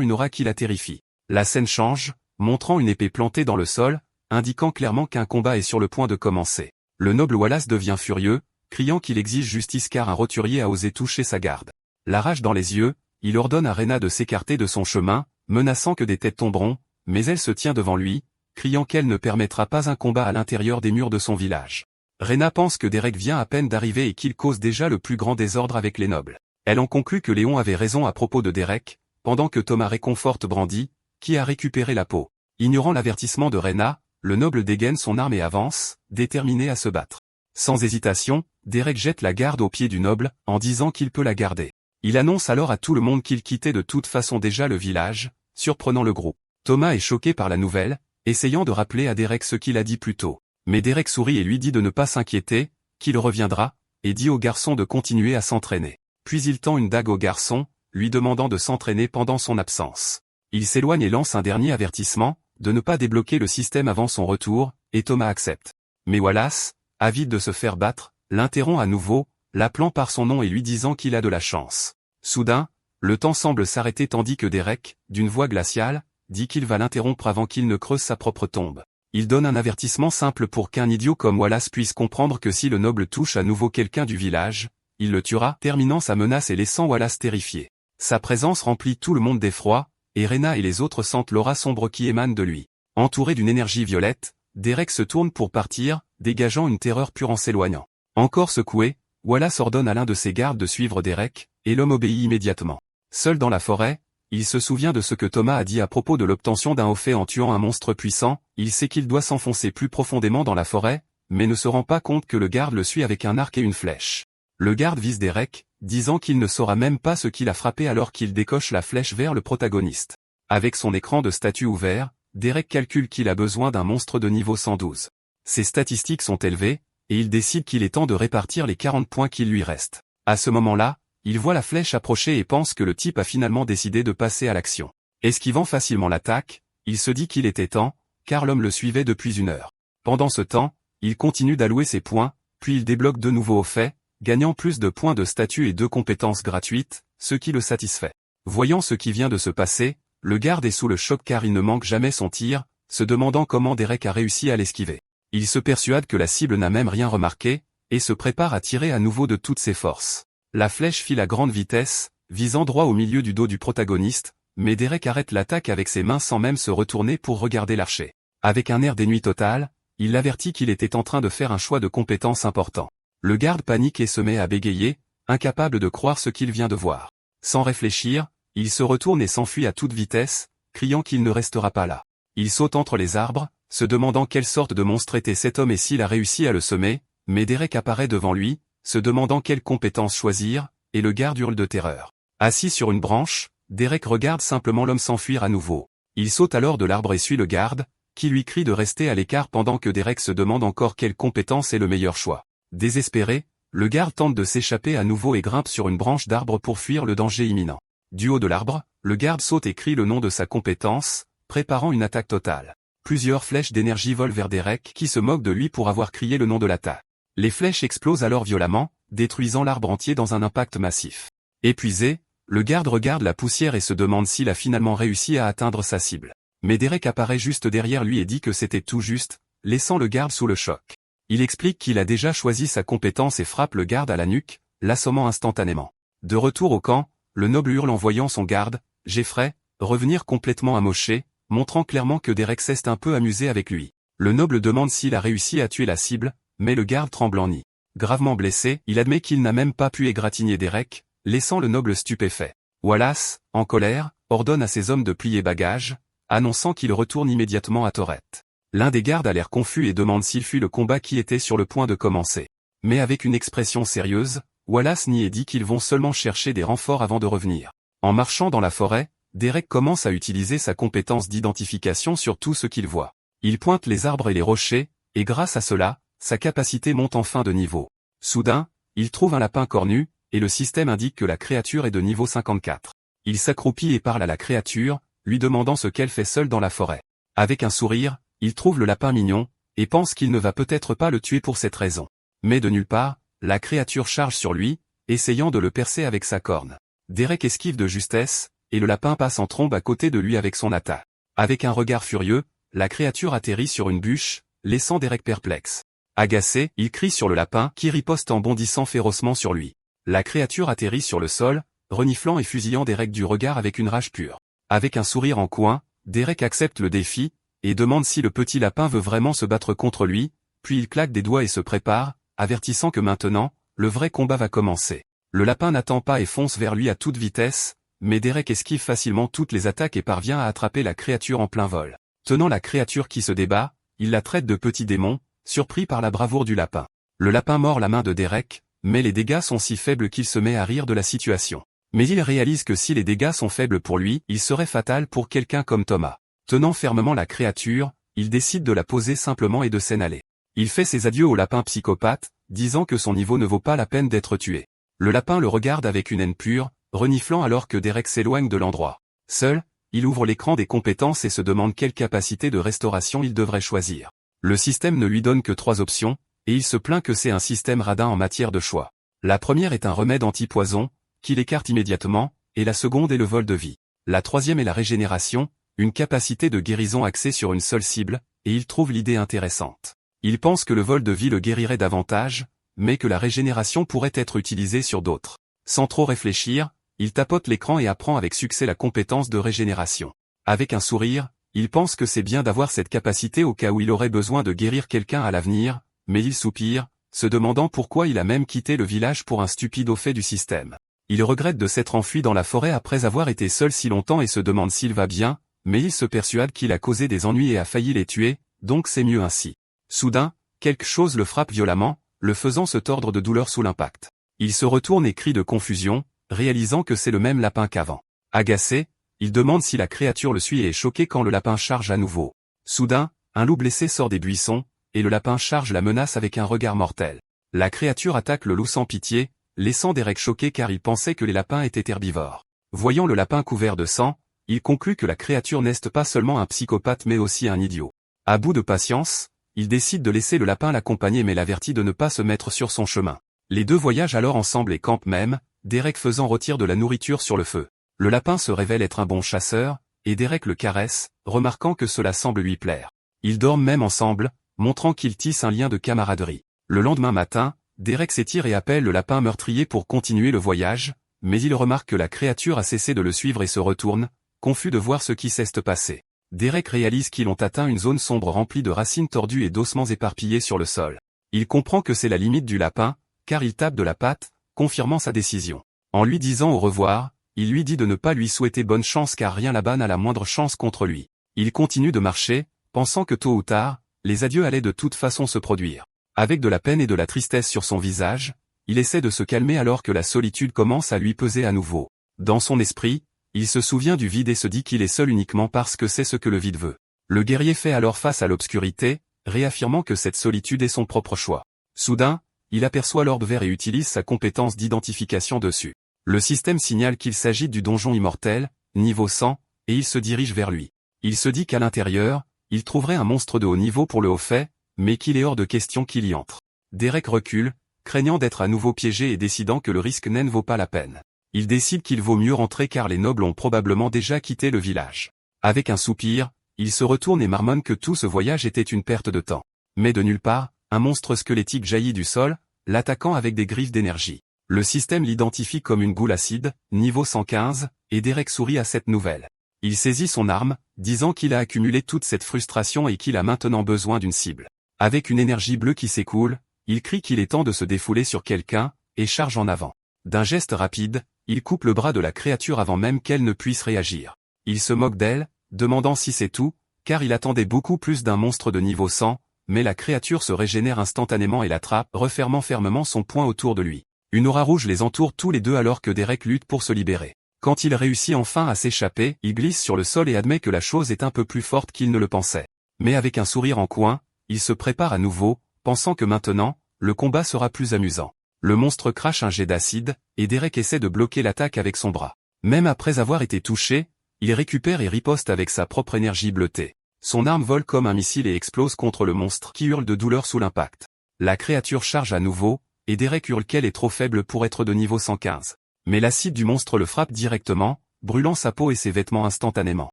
une aura qui la terrifie. La scène change, montrant une épée plantée dans le sol, indiquant clairement qu'un combat est sur le point de commencer. Le noble Wallace devient furieux, criant qu'il exige justice car un roturier a osé toucher sa garde. La rage dans les yeux, il ordonne à Rhaena de s'écarter de son chemin, menaçant que des têtes tomberont, mais elle se tient devant lui, criant qu'elle ne permettra pas un combat à l'intérieur des murs de son village. Rhaena pense que Derek vient à peine d'arriver et qu'il cause déjà le plus grand désordre avec les nobles. Elle en conclut que Léon avait raison à propos de Derek, pendant que Thomas réconforte Brandy, qui a récupéré la peau. Ignorant l'avertissement de Rhaena, le noble dégaine son arme et avance, déterminé à se battre. Sans hésitation, Derek jette la garde aux pieds du noble, en disant qu'il peut la garder. Il annonce alors à tout le monde qu'il quittait de toute façon déjà le village, surprenant le groupe. Thomas est choqué par la nouvelle, essayant de rappeler à Derek ce qu'il a dit plus tôt. Mais Derek sourit et lui dit de ne pas s'inquiéter, qu'il reviendra, et dit au garçon de continuer à s'entraîner. Puis il tend une dague au garçon, lui demandant de s'entraîner pendant son absence. Il s'éloigne et lance un dernier avertissement, de ne pas débloquer le système avant son retour, et Thomas accepte. Mais Wallace, avide de se faire battre, l'interrompt à nouveau, l'appelant par son nom et lui disant qu'il a de la chance. Soudain, le temps semble s'arrêter tandis que Derek, d'une voix glaciale, dit qu'il va l'interrompre avant qu'il ne creuse sa propre tombe. Il donne un avertissement simple pour qu'un idiot comme Wallace puisse comprendre que si le noble touche à nouveau quelqu'un du village, il le tuera, terminant sa menace et laissant Wallace terrifié. Sa présence remplit tout le monde d'effroi, et Rhaena et les autres sentent l'aura sombre qui émane de lui. Entouré d'une énergie violette, Derek se tourne pour partir, dégageant une terreur pure en s'éloignant. Encore secoué, Wallace ordonne à l'un de ses gardes de suivre Derek, et l'homme obéit immédiatement. Seul dans la forêt, il se souvient de ce que Thomas a dit à propos de l'obtention d'un haut fait en tuant un monstre puissant, il sait qu'il doit s'enfoncer plus profondément dans la forêt, mais ne se rend pas compte que le garde le suit avec un arc et une flèche. Le garde vise Derek, disant qu'il ne saura même pas ce qu'il a frappé alors qu'il décoche la flèche vers le protagoniste. Avec son écran de statut ouvert, Derek calcule qu'il a besoin d'un monstre de niveau 112. Ses statistiques sont élevées, et il décide qu'il est temps de répartir les 40 points qu'il lui restent. À ce moment-là, il voit la flèche approcher et pense que le type a finalement décidé de passer à l'action. Esquivant facilement l'attaque, il se dit qu'il était temps, car l'homme le suivait depuis une heure. Pendant ce temps, il continue d'allouer ses points, puis il débloque de nouveaux hauts faits, gagnant plus de points de statut et 2 compétences gratuites, ce qui le satisfait. Voyant ce qui vient de se passer, le garde est sous le choc car il ne manque jamais son tir, se demandant comment Derek a réussi à l'esquiver. Il se persuade que la cible n'a même rien remarqué, et se prépare à tirer à nouveau de toutes ses forces. La flèche file à grande vitesse, visant droit au milieu du dos du protagoniste, mais Derek arrête l'attaque avec ses mains sans même se retourner pour regarder l'archer. Avec un air dénué total, il l'avertit qu'il était en train de faire un choix de compétences important. Le garde panique et se met à bégayer, incapable de croire ce qu'il vient de voir. Sans réfléchir, il se retourne et s'enfuit à toute vitesse, criant qu'il ne restera pas là. Il saute entre les arbres, se demandant quelle sorte de monstre était cet homme et s'il a réussi à le semer, mais Derek apparaît devant lui, se demandant quelle compétence choisir, et le garde hurle de terreur. Assis sur une branche, Derek regarde simplement l'homme s'enfuir à nouveau. Il saute alors de l'arbre et suit le garde, qui lui crie de rester à l'écart pendant que Derek se demande encore quelle compétence est le meilleur choix. Désespéré, le garde tente de s'échapper à nouveau et grimpe sur une branche d'arbre pour fuir le danger imminent. Du haut de l'arbre, le garde saute et crie le nom de sa compétence, préparant une attaque totale. Plusieurs flèches d'énergie volent vers Derek qui se moque de lui pour avoir crié le nom de l'attaque. Les flèches explosent alors violemment, détruisant l'arbre entier dans un impact massif. Épuisé, le garde regarde la poussière et se demande s'il a finalement réussi à atteindre sa cible. Mais Derek apparaît juste derrière lui et dit que c'était tout juste, laissant le garde sous le choc. Il explique qu'il a déjà choisi sa compétence et frappe le garde à la nuque, l'assommant instantanément. De retour au camp, le noble hurle en voyant son garde, Geoffrey, revenir complètement amoché, montrant clairement que Derek s'est un peu amusé avec lui. Le noble demande s'il a réussi à tuer la cible, mais le garde tremblant nie. Gravement blessé, il admet qu'il n'a même pas pu égratigner Derek, laissant le noble stupéfait. Wallace, en colère, ordonne à ses hommes de plier bagages, annonçant qu'il retourne immédiatement à Torette. L'un des gardes a l'air confus et demande s'il fuit le combat qui était sur le point de commencer. Mais avec une expression sérieuse, Wallace nie et dit qu'ils vont seulement chercher des renforts avant de revenir. En marchant dans la forêt, Derek commence à utiliser sa compétence d'identification sur tout ce qu'il voit. Il pointe les arbres et les rochers, et grâce à cela, sa capacité monte enfin de niveau. Soudain, il trouve un lapin cornu, et le système indique que la créature est de niveau 54. Il s'accroupit et parle à la créature, lui demandant ce qu'elle fait seule dans la forêt. Avec un sourire, il trouve le lapin mignon, et pense qu'il ne va peut-être pas le tuer pour cette raison. Mais de nulle part, la créature charge sur lui, essayant de le percer avec sa corne. Derek esquive de justesse, et le lapin passe en trombe à côté de lui avec son attaque. Avec un regard furieux, la créature atterrit sur une bûche, laissant Derek perplexe. Agacé, il crie sur le lapin qui riposte en bondissant férocement sur lui. La créature atterrit sur le sol, reniflant et fusillant Derek du regard avec une rage pure. Avec un sourire en coin, Derek accepte le défi, et demande si le petit lapin veut vraiment se battre contre lui, puis il claque des doigts et se prépare, avertissant que maintenant, le vrai combat va commencer. Le lapin n'attend pas et fonce vers lui à toute vitesse, mais Derek esquive facilement toutes les attaques et parvient à attraper la créature en plein vol. Tenant la créature qui se débat, il la traite de petit démon, surpris par la bravoure du lapin. Le lapin mord la main de Derek, mais les dégâts sont si faibles qu'il se met à rire de la situation. Mais il réalise que si les dégâts sont faibles pour lui, il serait fatal pour quelqu'un comme Thomas. Tenant fermement la créature, il décide de la poser simplement et de s'en aller. Il fait ses adieux au lapin psychopathe, disant que son niveau ne vaut pas la peine d'être tué. Le lapin le regarde avec une haine pure, reniflant alors que Derek s'éloigne de l'endroit. Seul, il ouvre l'écran des compétences et se demande quelle capacité de restauration il devrait choisir. Le système ne lui donne que 3 options, et il se plaint que c'est un système radin en matière de choix. La première est un remède anti-poison, qu'il écarte immédiatement, et la seconde est le vol de vie. La troisième est la régénération, une capacité de guérison axée sur une seule cible, et il trouve l'idée intéressante. Il pense que le vol de vie le guérirait davantage, mais que la régénération pourrait être utilisée sur d'autres. Sans trop réfléchir, il tapote l'écran et apprend avec succès la compétence de régénération. Avec un sourire, il pense que c'est bien d'avoir cette capacité au cas où il aurait besoin de guérir quelqu'un à l'avenir, mais il soupire, se demandant pourquoi il a même quitté le village pour un stupide au fait du système. Il regrette de s'être enfui dans la forêt après avoir été seul si longtemps et se demande s'il va bien, mais il se persuade qu'il a causé des ennuis et a failli les tuer, donc c'est mieux ainsi. Soudain, quelque chose le frappe violemment, le faisant se tordre de douleur sous l'impact. Il se retourne et crie de confusion, réalisant que c'est le même lapin qu'avant. Agacé, il demande si la créature le suit et est choqué quand le lapin charge à nouveau. Soudain, un loup blessé sort des buissons, et le lapin charge la menace avec un regard mortel. La créature attaque le loup sans pitié, laissant Derek choqué car il pensait que les lapins étaient herbivores. Voyant le lapin couvert de sang, il conclut que la créature n'est pas seulement un psychopathe mais aussi un idiot. À bout de patience, il décide de laisser le lapin l'accompagner mais l'avertit de ne pas se mettre sur son chemin. Les deux voyagent alors ensemble et campent même, Derek faisant rôtir de la nourriture sur le feu. Le lapin se révèle être un bon chasseur, et Derek le caresse, remarquant que cela semble lui plaire. Ils dorment même ensemble, montrant qu'ils tissent un lien de camaraderie. Le lendemain matin, Derek s'étire et appelle le lapin meurtrier pour continuer le voyage, mais il remarque que la créature a cessé de le suivre et se retourne, confus de voir ce qui s'est passé. Derek réalise qu'ils ont atteint une zone sombre remplie de racines tordues et d'ossements éparpillés sur le sol. Il comprend que c'est la limite du lapin, car il tape de la patte, confirmant sa décision. En lui disant au revoir, il lui dit de ne pas lui souhaiter bonne chance car rien là-bas n'a la moindre chance contre lui. Il continue de marcher, pensant que tôt ou tard, les adieux allaient de toute façon se produire. Avec de la peine et de la tristesse sur son visage, il essaie de se calmer alors que la solitude commence à lui peser à nouveau. Dans son esprit, il se souvient du vide et se dit qu'il est seul uniquement parce que c'est ce que le vide veut. Le guerrier fait alors face à l'obscurité, réaffirmant que cette solitude est son propre choix. Soudain, il aperçoit l'orbe vert et utilise sa compétence d'identification dessus. Le système signale qu'il s'agit du donjon immortel, niveau 100, et il se dirige vers lui. Il se dit qu'à l'intérieur, il trouverait un monstre de haut niveau pour le haut fait, mais qu'il est hors de question qu'il y entre. Derek recule, craignant d'être à nouveau piégé et décidant que le risque ne vaut pas la peine. Il décide qu'il vaut mieux rentrer car les nobles ont probablement déjà quitté le village. Avec un soupir, il se retourne et marmonne que tout ce voyage était une perte de temps. Mais de nulle part, un monstre squelettique jaillit du sol, l'attaquant avec des griffes d'énergie. Le système l'identifie comme une goule acide, niveau 115, et Derek sourit à cette nouvelle. Il saisit son arme, disant qu'il a accumulé toute cette frustration et qu'il a maintenant besoin d'une cible. Avec une énergie bleue qui s'écoule, il crie qu'il est temps de se défouler sur quelqu'un, et charge en avant. D'un geste rapide, il coupe le bras de la créature avant même qu'elle ne puisse réagir. Il se moque d'elle, demandant si c'est tout, car il attendait beaucoup plus d'un monstre de niveau 100, mais la créature se régénère instantanément et l'attrape, refermant fermement son poing autour de lui. Une aura rouge les entoure tous les deux alors que Derek lutte pour se libérer. Quand il réussit enfin à s'échapper, il glisse sur le sol et admet que la chose est un peu plus forte qu'il ne le pensait. Mais avec un sourire en coin, il se prépare à nouveau, pensant que maintenant, le combat sera plus amusant. Le monstre crache un jet d'acide, et Derek essaie de bloquer l'attaque avec son bras. Même après avoir été touché, il récupère et riposte avec sa propre énergie bleutée. Son arme vole comme un missile et explose contre le monstre qui hurle de douleur sous l'impact. La créature charge à nouveau, et Derek hurle qu'elle est trop faible pour être de niveau 115. Mais l'acide du monstre le frappe directement, brûlant sa peau et ses vêtements instantanément.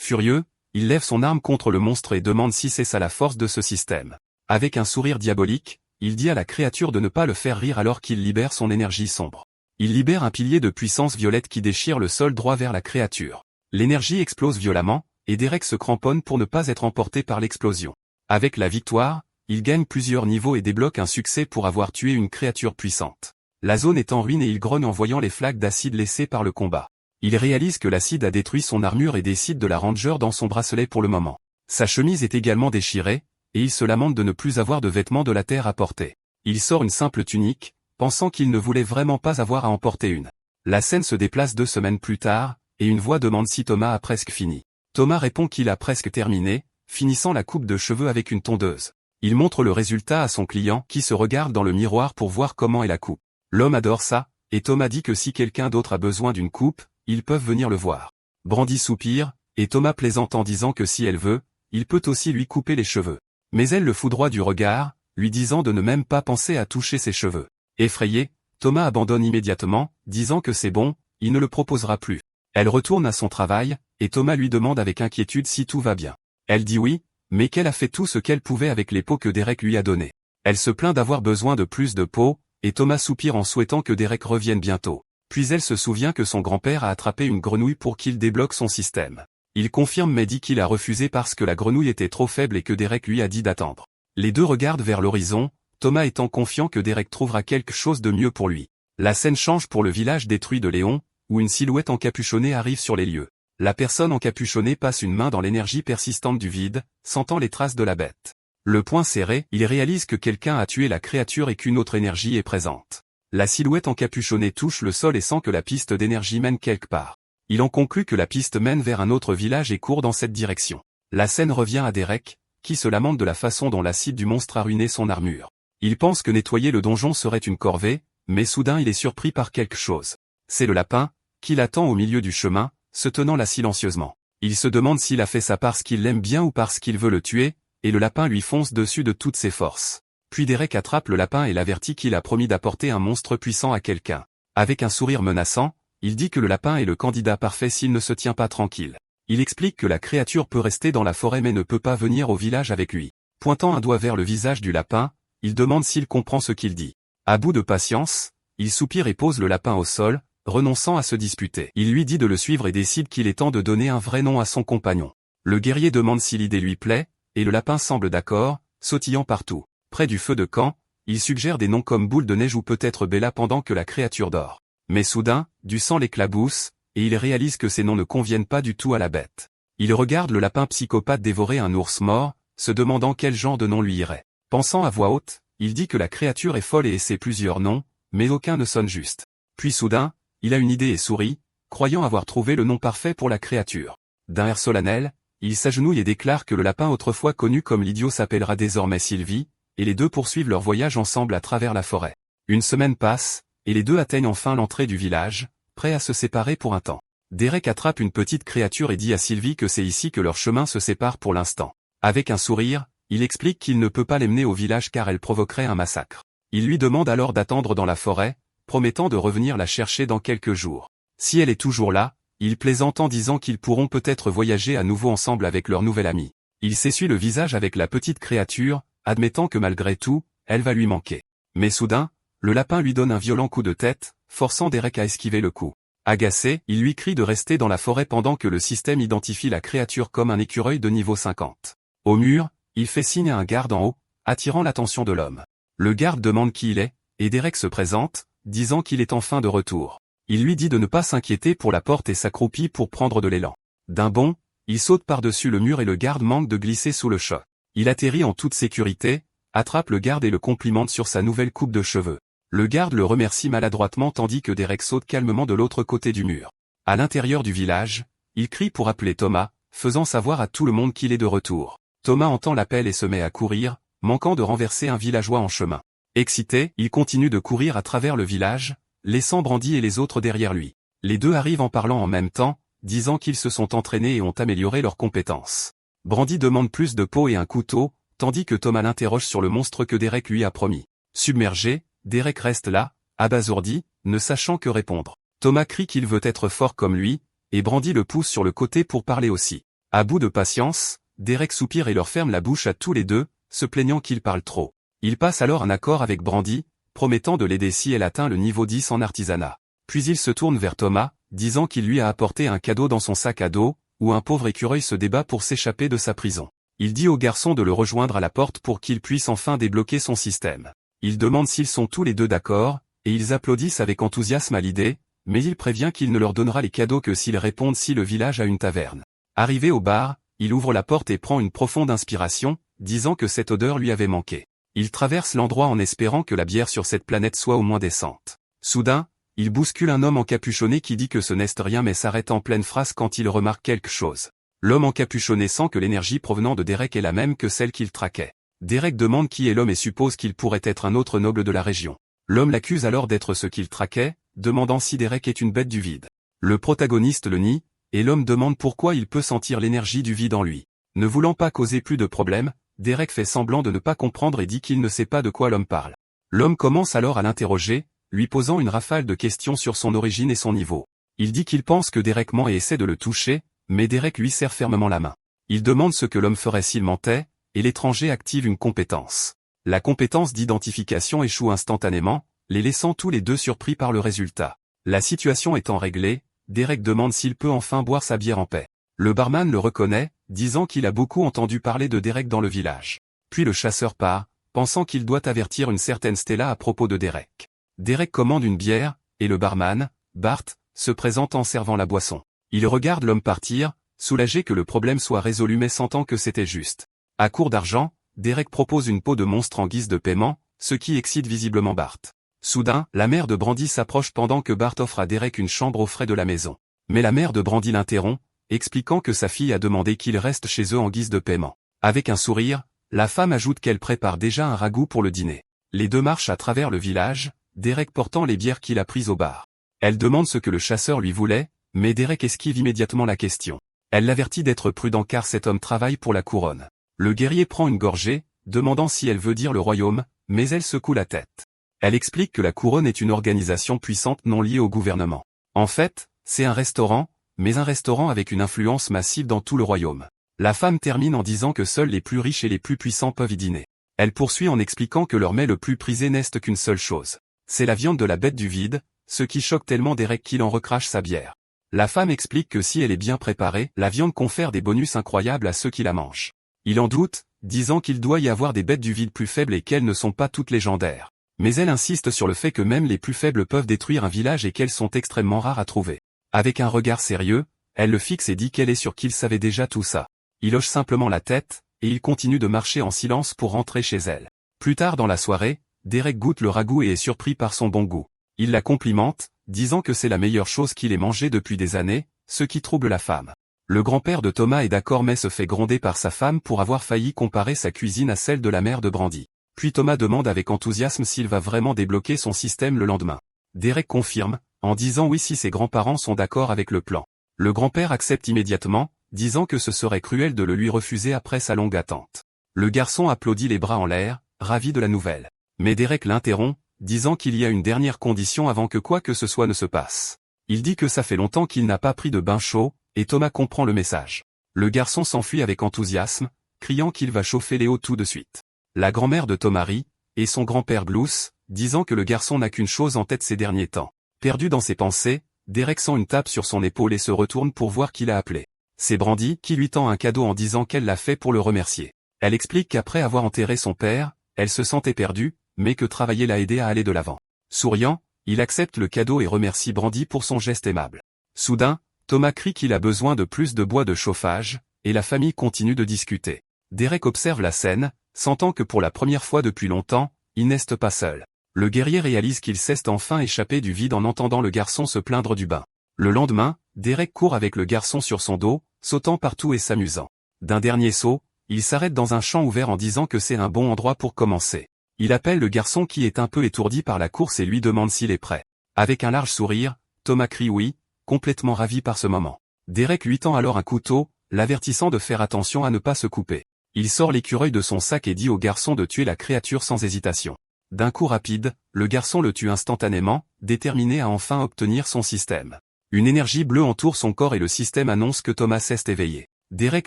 Furieux, il lève son arme contre le monstre et demande si c'est ça la force de ce système. Avec un sourire diabolique, il dit à la créature de ne pas le faire rire alors qu'il libère son énergie sombre. Il libère un pilier de puissance violette qui déchire le sol droit vers la créature. L'énergie explose violemment, et Derek se cramponne pour ne pas être emporté par l'explosion. Avec la victoire, il gagne plusieurs niveaux et débloque un succès pour avoir tué une créature puissante. La zone est en ruine et il grogne en voyant les flaques d'acide laissées par le combat. Il réalise que l'acide a détruit son armure et décide de la ranger dans son bracelet pour le moment. Sa chemise est également déchirée, et il se lamente de ne plus avoir de vêtements de la terre à porter. Il sort une simple tunique, pensant qu'il ne voulait vraiment pas avoir à en porter une. La scène se déplace 2 semaines plus tard, et une voix demande si Thomas a presque fini. Thomas répond qu'il a presque terminé, finissant la coupe de cheveux avec une tondeuse. Il montre le résultat à son client qui se regarde dans le miroir pour voir comment est la coupe. L'homme adore ça, et Thomas dit que si quelqu'un d'autre a besoin d'une coupe, ils peuvent venir le voir. Brandy soupire, et Thomas plaisante en disant que si elle veut, il peut aussi lui couper les cheveux. Mais elle le foudroie du regard, lui disant de ne même pas penser à toucher ses cheveux. Effrayé, Thomas abandonne immédiatement, disant que c'est bon, il ne le proposera plus. Elle retourne à son travail, et Thomas lui demande avec inquiétude si tout va bien. Elle dit oui, mais qu'elle a fait tout ce qu'elle pouvait avec les peaux que Derek lui a données. Elle se plaint d'avoir besoin de plus de peaux, et Thomas soupire en souhaitant que Derek revienne bientôt. Puis elle se souvient que son grand-père a attrapé une grenouille pour qu'il débloque son système. Il confirme mais dit qu'il a refusé parce que la grenouille était trop faible et que Derek lui a dit d'attendre. Les deux regardent vers l'horizon, Thomas étant confiant que Derek trouvera quelque chose de mieux pour lui. La scène change pour le village détruit de Léon, où une silhouette encapuchonnée arrive sur les lieux. La personne encapuchonnée passe une main dans l'énergie persistante du vide, sentant les traces de la bête. Le poing serré, il réalise que quelqu'un a tué la créature et qu'une autre énergie est présente. La silhouette encapuchonnée touche le sol et sent que la piste d'énergie mène quelque part. Il en conclut que la piste mène vers un autre village et court dans cette direction. La scène revient à Derek, qui se lamente de la façon dont l'acide du monstre a ruiné son armure. Il pense que nettoyer le donjon serait une corvée, mais soudain il est surpris par quelque chose. C'est le lapin, qui l'attend au milieu du chemin, se tenant là silencieusement. Il se demande s'il a fait ça parce qu'il l'aime bien ou parce qu'il veut le tuer, et le lapin lui fonce dessus de toutes ses forces. Puis Derek attrape le lapin et l'avertit qu'il a promis d'apporter un monstre puissant à quelqu'un. Avec un sourire menaçant, il dit que le lapin est le candidat parfait s'il ne se tient pas tranquille. Il explique que la créature peut rester dans la forêt mais ne peut pas venir au village avec lui. Pointant un doigt vers le visage du lapin, il demande s'il comprend ce qu'il dit. À bout de patience, il soupire et pose le lapin au sol, renonçant à se disputer. Il lui dit de le suivre et décide qu'il est temps de donner un vrai nom à son compagnon. Le guerrier demande si l'idée lui plaît, et le lapin semble d'accord, sautillant partout. Près du feu de camp, il suggère des noms comme Boule de Neige ou peut-être Bella pendant que la créature dort. Mais soudain, du sang l'éclabousse, et il réalise que ces noms ne conviennent pas du tout à la bête. Il regarde le lapin psychopathe dévorer un ours mort, se demandant quel genre de nom lui irait. Pensant à voix haute, il dit que la créature est folle et essaie plusieurs noms, mais aucun ne sonne juste. Puis soudain, il a une idée et sourit, croyant avoir trouvé le nom parfait pour la créature. D'un air solennel, il s'agenouille et déclare que le lapin autrefois connu comme l'idiot s'appellera désormais Sylvie, et les deux poursuivent leur voyage ensemble à travers la forêt. Une semaine passe, et les deux atteignent enfin l'entrée du village, prêts à se séparer pour un temps. Derek attrape une petite créature et dit à Sylvie que c'est ici que leurs chemins se séparent pour l'instant. Avec un sourire, il explique qu'il ne peut pas les mener au village car elle provoquerait un massacre. Il lui demande alors d'attendre dans la forêt, promettant de revenir la chercher dans quelques jours. Si elle est toujours là, il plaisante en disant qu'ils pourront peut-être voyager à nouveau ensemble avec leur nouvel ami. Il s'essuie le visage avec la petite créature, admettant que malgré tout, elle va lui manquer. Mais soudain, le lapin lui donne un violent coup de tête, forçant Derek à esquiver le coup. Agacé, il lui crie de rester dans la forêt pendant que le système identifie la créature comme un écureuil de niveau 50. Au mur, il fait signe à un garde en haut, attirant l'attention de l'homme. Le garde demande qui il est, et Derek se présente, disant qu'il est enfin de retour. Il lui dit de ne pas s'inquiéter pour la porte et s'accroupit pour prendre de l'élan. D'un bond, il saute par-dessus le mur et le garde manque de glisser sous le choc. Il atterrit en toute sécurité, attrape le garde et le complimente sur sa nouvelle coupe de cheveux. Le garde le remercie maladroitement tandis que Derek saute calmement de l'autre côté du mur. À l'intérieur du village, il crie pour appeler Thomas, faisant savoir à tout le monde qu'il est de retour. Thomas entend l'appel et se met à courir, manquant de renverser un villageois en chemin. Excité, il continue de courir à travers le village, laissant Brandy et les autres derrière lui. Les deux arrivent en parlant en même temps, disant qu'ils se sont entraînés et ont amélioré leurs compétences. Brandy demande plus de peau et un couteau, tandis que Thomas l'interroge sur le monstre que Derek lui a promis. Submergé, Derek reste là, abasourdi, ne sachant que répondre. Thomas crie qu'il veut être fort comme lui, et Brandy le pousse sur le côté pour parler aussi. À bout de patience, Derek soupire et leur ferme la bouche à tous les deux, se plaignant qu'il parle trop. Il passe alors un accord avec Brandy, promettant de l'aider si elle atteint le niveau 10 en artisanat. Puis il se tourne vers Thomas, disant qu'il lui a apporté un cadeau dans son sac à dos, où un pauvre écureuil se débat pour s'échapper de sa prison. Il dit au garçon de le rejoindre à la porte pour qu'il puisse enfin débloquer son système. Il demande s'ils sont tous les deux d'accord, et ils applaudissent avec enthousiasme à l'idée, mais il prévient qu'il ne leur donnera les cadeaux que s'ils répondent si le village a une taverne. Arrivé au bar, il ouvre la porte et prend une profonde inspiration, disant que cette odeur lui avait manqué. Il traverse l'endroit en espérant que la bière sur cette planète soit au moins décente. Soudain, il bouscule un homme encapuchonné qui dit que ce n'est rien mais s'arrête en pleine phrase quand il remarque quelque chose. L'homme encapuchonné sent que l'énergie provenant de Derek est la même que celle qu'il traquait. Derek demande qui est l'homme et suppose qu'il pourrait être un autre noble de la région. L'homme l'accuse alors d'être ce qu'il traquait, demandant si Derek est une bête du vide. Le protagoniste le nie, et l'homme demande pourquoi il peut sentir l'énergie du vide en lui. Ne voulant pas causer plus de problèmes, Derek fait semblant de ne pas comprendre et dit qu'il ne sait pas de quoi l'homme parle. L'homme commence alors à l'interroger, lui posant une rafale de questions sur son origine et son niveau. Il dit qu'il pense que Derek ment et essaie de le toucher, mais Derek lui serre fermement la main. Il demande ce que l'homme ferait s'il mentait, et l'étranger active une compétence. La compétence d'identification échoue instantanément, les laissant tous les deux surpris par le résultat. La situation étant réglée, Derek demande s'il peut enfin boire sa bière en paix. Le barman le reconnaît, disant qu'il a beaucoup entendu parler de Derek dans le village. Puis le chasseur part, pensant qu'il doit avertir une certaine Stella à propos de Derek. Derek commande une bière, et le barman, Bart, se présente en servant la boisson. Il regarde l'homme partir, soulagé que le problème soit résolu mais sentant que c'était juste. À court d'argent, Derek propose une peau de monstre en guise de paiement, ce qui excite visiblement Bart. Soudain, la mère de Brandy s'approche pendant que Bart offre à Derek une chambre aux frais de la maison. Mais la mère de Brandy l'interrompt, expliquant que sa fille a demandé qu'il reste chez eux en guise de paiement. Avec un sourire, la femme ajoute qu'elle prépare déjà un ragoût pour le dîner. Les deux marchent à travers le village, Derek portant les bières qu'il a prises au bar. Elle demande ce que le chasseur lui voulait, mais Derek esquive immédiatement la question. Elle l'avertit d'être prudent car cet homme travaille pour la couronne. Le guerrier prend une gorgée, demandant si elle veut dire le royaume, mais elle secoue la tête. Elle explique que la couronne est une organisation puissante non liée au gouvernement. En fait, c'est un restaurant, mais un restaurant avec une influence massive dans tout le royaume. La femme termine en disant que seuls les plus riches et les plus puissants peuvent y dîner. Elle poursuit en expliquant que leur mets le plus prisé n'est qu'une seule chose. C'est la viande de la bête du vide, ce qui choque tellement Derek qu'il en recrache sa bière. La femme explique que si elle est bien préparée, la viande confère des bonus incroyables à ceux qui la mangent. Il en doute, disant qu'il doit y avoir des bêtes du vide plus faibles et qu'elles ne sont pas toutes légendaires. Mais elle insiste sur le fait que même les plus faibles peuvent détruire un village et qu'elles sont extrêmement rares à trouver. Avec un regard sérieux, elle le fixe et dit qu'elle est sûre qu'il savait déjà tout ça. Il hoche simplement la tête, et il continue de marcher en silence pour rentrer chez elle. Plus tard dans la soirée, Derek goûte le ragoût et est surpris par son bon goût. Il la complimente, disant que c'est la meilleure chose qu'il ait mangée depuis des années, ce qui trouble la femme. Le grand-père de Thomas est d'accord mais se fait gronder par sa femme pour avoir failli comparer sa cuisine à celle de la mère de Brandy. Puis Thomas demande avec enthousiasme s'il va vraiment débloquer son système le lendemain. Derek confirme, en disant oui si ses grands-parents sont d'accord avec le plan. Le grand-père accepte immédiatement, disant que ce serait cruel de le lui refuser après sa longue attente. Le garçon applaudit les bras en l'air, ravi de la nouvelle. Mais Derek l'interrompt, disant qu'il y a une dernière condition avant que quoi que ce soit ne se passe. Il dit que ça fait longtemps qu'il n'a pas pris de bain chaud, et Thomas comprend le message. Le garçon s'enfuit avec enthousiasme, criant qu'il va chauffer Léo tout de suite. La grand-mère de Thomas rit, et son grand-père glousse, disant que le garçon n'a qu'une chose en tête ces derniers temps. Perdu dans ses pensées, Derek sent une tape sur son épaule et se retourne pour voir qui l'a appelé. C'est Brandy qui lui tend un cadeau en disant qu'elle l'a fait pour le remercier. Elle explique qu'après avoir enterré son père, elle se sentait perdue, mais que travailler l'a aidé à aller de l'avant. Souriant, il accepte le cadeau et remercie Brandy pour son geste aimable. Soudain, Thomas crie qu'il a besoin de plus de bois de chauffage, et la famille continue de discuter. Derek observe la scène, sentant que pour la première fois depuis longtemps, il n'est pas seul. Le guerrier réalise qu'il s'est enfin échappé du vide en entendant le garçon se plaindre du bain. Le lendemain, Derek court avec le garçon sur son dos, sautant partout et s'amusant. D'un dernier saut, il s'arrête dans un champ ouvert en disant que c'est un bon endroit pour commencer. Il appelle le garçon qui est un peu étourdi par la course et lui demande s'il est prêt. Avec un large sourire, Thomas crie oui, complètement ravi par ce moment. Derek lui tend alors un couteau, l'avertissant de faire attention à ne pas se couper. Il sort l'écureuil de son sac et dit au garçon de tuer la créature sans hésitation. D'un coup rapide, le garçon le tue instantanément, déterminé à enfin obtenir son système. Une énergie bleue entoure son corps et le système annonce que Thomas s'est éveillé. Derek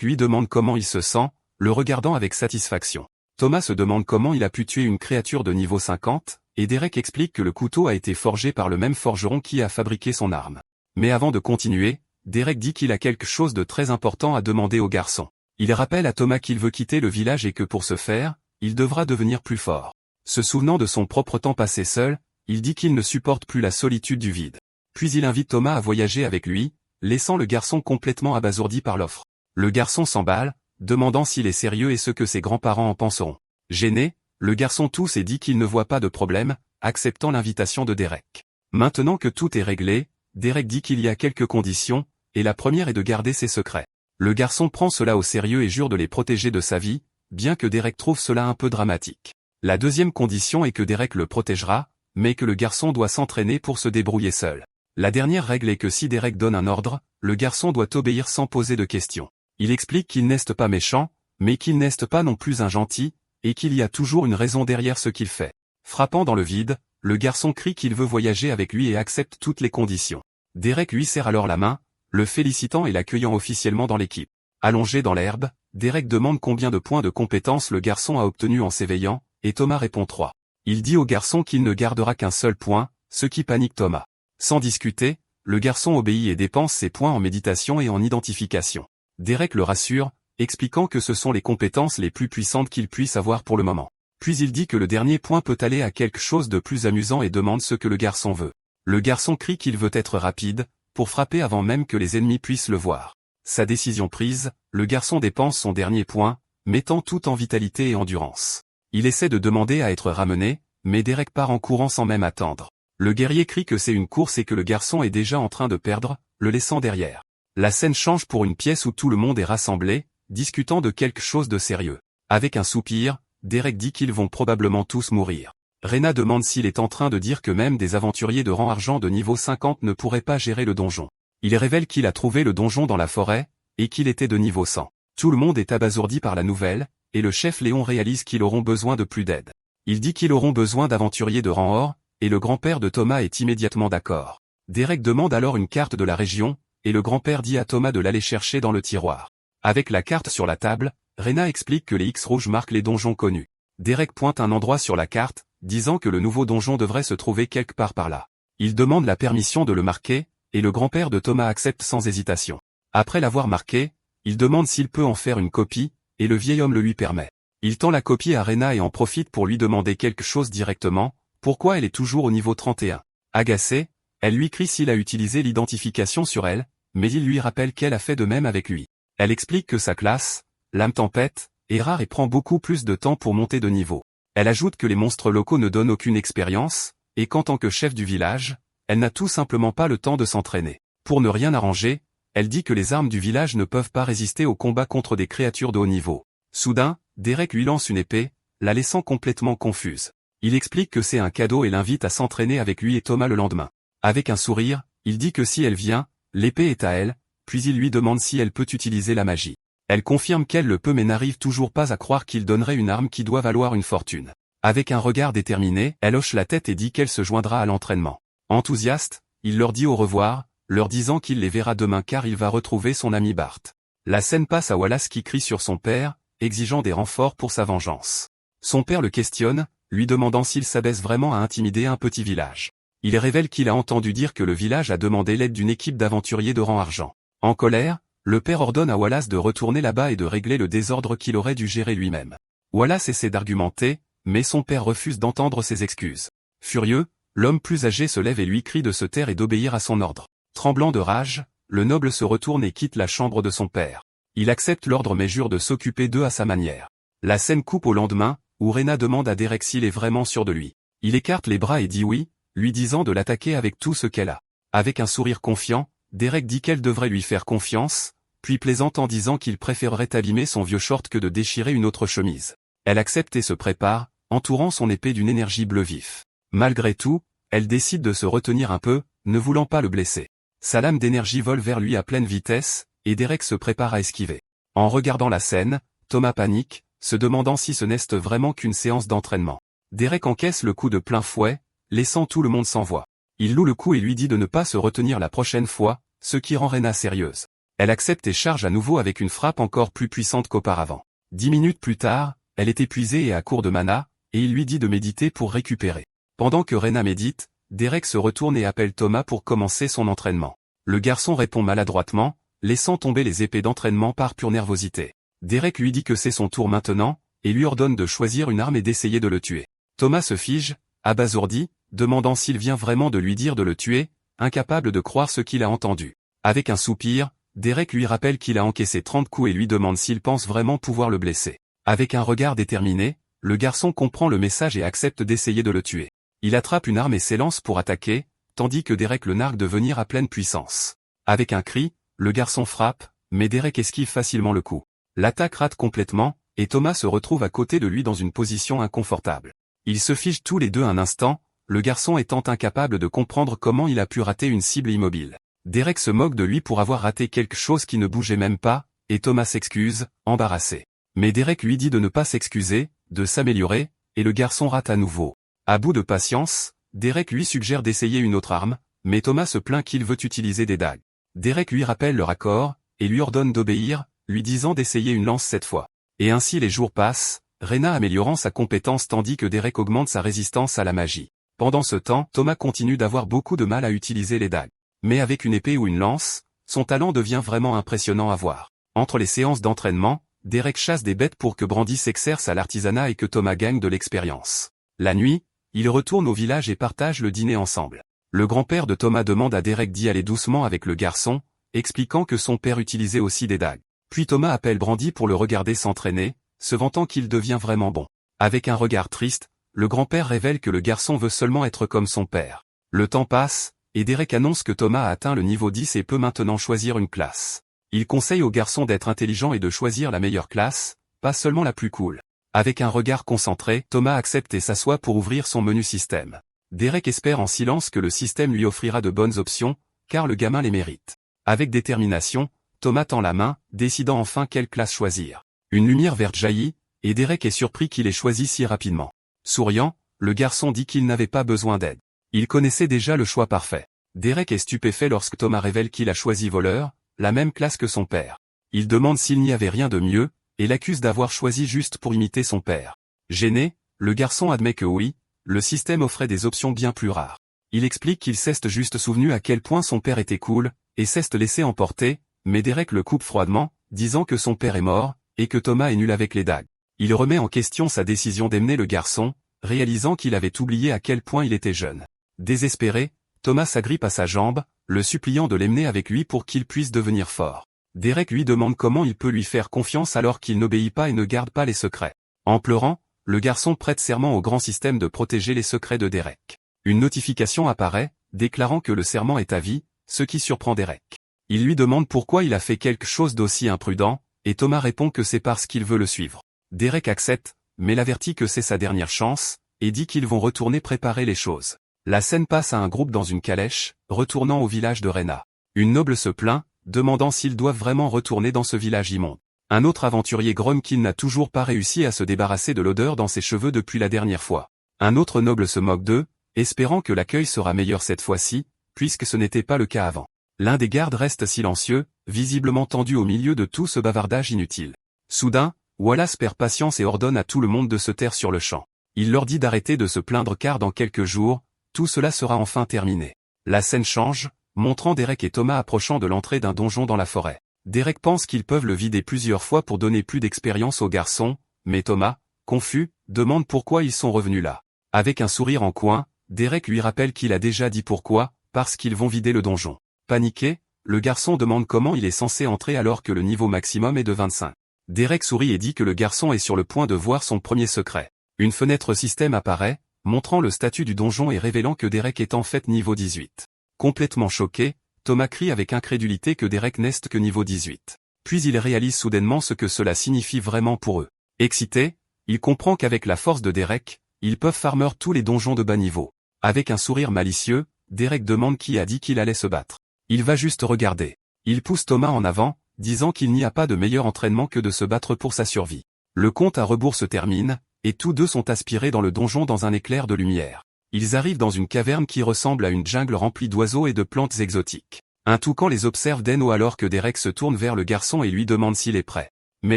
lui demande comment il se sent, le regardant avec satisfaction. Thomas se demande comment il a pu tuer une créature de niveau 50, et Derek explique que le couteau a été forgé par le même forgeron qui a fabriqué son arme. Mais avant de continuer, Derek dit qu'il a quelque chose de très important à demander au garçon. Il rappelle à Thomas qu'il veut quitter le village et que pour ce faire, il devra devenir plus fort. Se souvenant de son propre temps passé seul, il dit qu'il ne supporte plus la solitude du vide. Puis il invite Thomas à voyager avec lui, laissant le garçon complètement abasourdi par l'offre. Le garçon s'emballe, demandant s'il est sérieux et ce que ses grands-parents en penseront. Gêné, le garçon tousse et dit qu'il ne voit pas de problème, acceptant l'invitation de Derek. Maintenant que tout est réglé, Derek dit qu'il y a quelques conditions, et la première est de garder ses secrets. Le garçon prend cela au sérieux et jure de les protéger de sa vie, bien que Derek trouve cela un peu dramatique. La deuxième condition est que Derek le protégera, mais que le garçon doit s'entraîner pour se débrouiller seul. La dernière règle est que si Derek donne un ordre, le garçon doit obéir sans poser de questions. Il explique qu'il n'est pas méchant, mais qu'il n'est pas non plus un gentil, et qu'il y a toujours une raison derrière ce qu'il fait. Frappant dans le vide, le garçon crie qu'il veut voyager avec lui et accepte toutes les conditions. Derek lui serre alors la main, le félicitant et l'accueillant officiellement dans l'équipe. Allongé dans l'herbe, Derek demande combien de points de compétence le garçon a obtenu en s'éveillant, et Thomas répond 3. Il dit au garçon qu'il ne gardera qu'un seul point, ce qui panique Thomas. Sans discuter, le garçon obéit et dépense ses points en méditation et en identification. Derek le rassure, expliquant que ce sont les compétences les plus puissantes qu'il puisse avoir pour le moment. Puis il dit que le dernier point peut aller à quelque chose de plus amusant et demande ce que le garçon veut. Le garçon crie qu'il veut être rapide, pour frapper avant même que les ennemis puissent le voir. Sa décision prise, le garçon dépense son dernier point, mettant tout en vitalité et endurance. Il essaie de demander à être ramené, mais Derek part en courant sans même attendre. Le guerrier crie que c'est une course et que le garçon est déjà en train de perdre, le laissant derrière. La scène change pour une pièce où tout le monde est rassemblé, discutant de quelque chose de sérieux. Avec un soupir, Derek dit qu'ils vont probablement tous mourir. Rena demande s'il est en train de dire que même des aventuriers de rang argent de niveau 50 ne pourraient pas gérer le donjon. Il révèle qu'il a trouvé le donjon dans la forêt, et qu'il était de niveau 100. Tout le monde est abasourdi par la nouvelle, et le chef Léon réalise qu'ils auront besoin de plus d'aide. Il dit qu'ils auront besoin d'aventuriers de rang or, et le grand-père de Thomas est immédiatement d'accord. Derek demande alors une carte de la région, et le grand-père dit à Thomas de l'aller chercher dans le tiroir. Avec la carte sur la table, Rena explique que les X rouges marquent les donjons connus. Derek pointe un endroit sur la carte, disant que le nouveau donjon devrait se trouver quelque part par là. Il demande la permission de le marquer, et le grand-père de Thomas accepte sans hésitation. Après l'avoir marqué, il demande s'il peut en faire une copie, et le vieil homme le lui permet. Il tend la copie à Rena et en profite pour lui demander quelque chose directement, pourquoi elle est toujours au niveau 31. Agacée, elle lui crie s'il a utilisé l'identification sur elle, mais il lui rappelle qu'elle a fait de même avec lui. Elle explique que sa classe, l'âme tempête, est rare et prend beaucoup plus de temps pour monter de niveau. Elle ajoute que les monstres locaux ne donnent aucune expérience, et qu'en tant que chef du village, elle n'a tout simplement pas le temps de s'entraîner. Pour ne rien arranger, elle dit que les armes du village ne peuvent pas résister au combat contre des créatures de haut niveau. Soudain, Derek lui lance une épée, la laissant complètement confuse. Il explique que c'est un cadeau et l'invite à s'entraîner avec lui et Thomas le lendemain. Avec un sourire, il dit que si elle vient, l'épée est à elle, puis il lui demande si elle peut utiliser la magie. Elle confirme qu'elle le peut mais n'arrive toujours pas à croire qu'il donnerait une arme qui doit valoir une fortune. Avec un regard déterminé, elle hoche la tête et dit qu'elle se joindra à l'entraînement. Enthousiaste, il leur dit au revoir, leur disant qu'il les verra demain car il va retrouver son ami Bart. La scène passe à Wallace qui crie sur son père, exigeant des renforts pour sa vengeance. Son père le questionne, lui demandant s'il s'abaisse vraiment à intimider un petit village. Il révèle qu'il a entendu dire que le village a demandé l'aide d'une équipe d'aventuriers de rang argent. En colère, le père ordonne à Wallace de retourner là-bas et de régler le désordre qu'il aurait dû gérer lui-même. Wallace essaie d'argumenter, mais son père refuse d'entendre ses excuses. Furieux, l'homme plus âgé se lève et lui crie de se taire et d'obéir à son ordre. Tremblant de rage, le noble se retourne et quitte la chambre de son père. Il accepte l'ordre mais jure de s'occuper d'eux à sa manière. La scène coupe au lendemain, où Rena demande à Derek s'il est vraiment sûr de lui. Il écarte les bras et dit oui, lui disant de l'attaquer avec tout ce qu'elle a. Avec un sourire confiant, Derek dit qu'elle devrait lui faire confiance, puis plaisante en disant qu'il préférerait abîmer son vieux short que de déchirer une autre chemise. Elle accepte et se prépare, entourant son épée d'une énergie bleu vif. Malgré tout, elle décide de se retenir un peu, ne voulant pas le blesser. Sa lame d'énergie vole vers lui à pleine vitesse, et Derek se prépare à esquiver. En regardant la scène, Thomas panique, se demandant si ce n'est vraiment qu'une séance d'entraînement. Derek encaisse le coup de plein fouet, laissant tout le monde sans voix. Il loue le coup et lui dit de ne pas se retenir la prochaine fois, ce qui rend Rena sérieuse. Elle accepte et charge à nouveau avec une frappe encore plus puissante qu'auparavant. 10 minutes plus tard, elle est épuisée et à court de mana, et il lui dit de méditer pour récupérer. Pendant que Rena médite, Derek se retourne et appelle Thomas pour commencer son entraînement. Le garçon répond maladroitement, laissant tomber les épées d'entraînement par pure nervosité. Derek lui dit que c'est son tour maintenant, et lui ordonne de choisir une arme et d'essayer de le tuer. Thomas se fige, abasourdi, demandant s'il vient vraiment de lui dire de le tuer, incapable de croire ce qu'il a entendu. Avec un soupir, Derek lui rappelle qu'il a encaissé 30 coups et lui demande s'il pense vraiment pouvoir le blesser. Avec un regard déterminé, le garçon comprend le message et accepte d'essayer de le tuer. Il attrape une arme et s'élance pour attaquer, tandis que Derek le nargue de venir à pleine puissance. Avec un cri, le garçon frappe, mais Derek esquive facilement le coup. L'attaque rate complètement, et Thomas se retrouve à côté de lui dans une position inconfortable. Ils se figent tous les deux un instant, le garçon étant incapable de comprendre comment il a pu rater une cible immobile. Derek se moque de lui pour avoir raté quelque chose qui ne bougeait même pas, et Thomas s'excuse, embarrassé. Mais Derek lui dit de ne pas s'excuser, de s'améliorer, et le garçon rate à nouveau. À bout de patience, Derek lui suggère d'essayer une autre arme, mais Thomas se plaint qu'il veut utiliser des dagues. Derek lui rappelle leur accord, et lui ordonne d'obéir, lui disant d'essayer une lance cette fois. Et ainsi les jours passent, Rena améliorant sa compétence tandis que Derek augmente sa résistance à la magie. Pendant ce temps, Thomas continue d'avoir beaucoup de mal à utiliser les dagues. Mais avec une épée ou une lance, son talent devient vraiment impressionnant à voir. Entre les séances d'entraînement, Derek chasse des bêtes pour que Brandy s'exerce à l'artisanat et que Thomas gagne de l'expérience. La nuit, ils retournent au village et partagent le dîner ensemble. Le grand-père de Thomas demande à Derek d'y aller doucement avec le garçon, expliquant que son père utilisait aussi des dagues. Puis Thomas appelle Brandy pour le regarder s'entraîner, se vantant qu'il devient vraiment bon. Avec un regard triste, le grand-père révèle que le garçon veut seulement être comme son père. Le temps passe, et Derek annonce que Thomas a atteint le niveau 10 et peut maintenant choisir une classe. Il conseille au garçon d'être intelligent et de choisir la meilleure classe, pas seulement la plus cool. Avec un regard concentré, Thomas accepte et s'assoit pour ouvrir son menu système. Derek espère en silence que le système lui offrira de bonnes options, car le gamin les mérite. Avec détermination, Thomas tend la main, décidant enfin quelle classe choisir. Une lumière verte jaillit, et Derek est surpris qu'il ait choisi si rapidement. Souriant, le garçon dit qu'il n'avait pas besoin d'aide. Il connaissait déjà le choix parfait. Derek est stupéfait lorsque Thomas révèle qu'il a choisi voleur, la même classe que son père. Il demande s'il n'y avait rien de mieux, et l'accuse d'avoir choisi juste pour imiter son père. Gêné, le garçon admet que oui, le système offrait des options bien plus rares. Il explique qu'il s'est juste souvenu à quel point son père était cool, et s'est laissé emporter, mais Derek le coupe froidement, disant que son père est mort, et que Thomas est nul avec les dagues. Il remet en question sa décision d'emmener le garçon, réalisant qu'il avait oublié à quel point il était jeune. Désespéré, Thomas s'agrippe à sa jambe, le suppliant de l'emmener avec lui pour qu'il puisse devenir fort. Derek lui demande comment il peut lui faire confiance alors qu'il n'obéit pas et ne garde pas les secrets. En pleurant, le garçon prête serment au grand système de protéger les secrets de Derek. Une notification apparaît, déclarant que le serment est à vie, ce qui surprend Derek. Il lui demande pourquoi il a fait quelque chose d'aussi imprudent, et Thomas répond que c'est parce qu'il veut le suivre. Derek accepte, mais l'avertit que c'est sa dernière chance, et dit qu'ils vont retourner préparer les choses. La scène passe à un groupe dans une calèche, retournant au village de Rena. Une noble se plaint, demandant s'ils doivent vraiment retourner dans ce village immonde. Un autre aventurier grogne qu'il n'a toujours pas réussi à se débarrasser de l'odeur dans ses cheveux depuis la dernière fois. Un autre noble se moque d'eux, espérant que l'accueil sera meilleur cette fois-ci, puisque ce n'était pas le cas avant. L'un des gardes reste silencieux, visiblement tendu au milieu de tout ce bavardage inutile. Soudain, Wallace perd patience et ordonne à tout le monde de se taire sur le champ. Il leur dit d'arrêter de se plaindre car dans quelques jours, tout cela sera enfin terminé. La scène change, montrant Derek et Thomas approchant de l'entrée d'un donjon dans la forêt. Derek pense qu'ils peuvent le vider plusieurs fois pour donner plus d'expérience au garçon, mais Thomas, confus, demande pourquoi ils sont revenus là. Avec un sourire en coin, Derek lui rappelle qu'il a déjà dit pourquoi, parce qu'ils vont vider le donjon. Paniqué, le garçon demande comment il est censé entrer alors que le niveau maximum est de 25. Derek sourit et dit que le garçon est sur le point de voir son premier secret. Une fenêtre système apparaît, montrant le statut du donjon et révélant que Derek est en fait niveau 18. Complètement choqué, Thomas crie avec incrédulité que Derek n'est que niveau 18. Puis il réalise soudainement ce que cela signifie vraiment pour eux. Excité, il comprend qu'avec la force de Derek, ils peuvent farmer tous les donjons de bas niveau. Avec un sourire malicieux, Derek demande qui a dit qu'il allait se battre. Il va juste regarder. Il pousse Thomas en avant, disant qu'il n'y a pas de meilleur entraînement que de se battre pour sa survie. Le compte à rebours se termine, et tous deux sont aspirés dans le donjon dans un éclair de lumière. Ils arrivent dans une caverne qui ressemble à une jungle remplie d'oiseaux et de plantes exotiques. Un toucan les observe d'en haut alors que Derek se tourne vers le garçon et lui demande s'il est prêt. Mais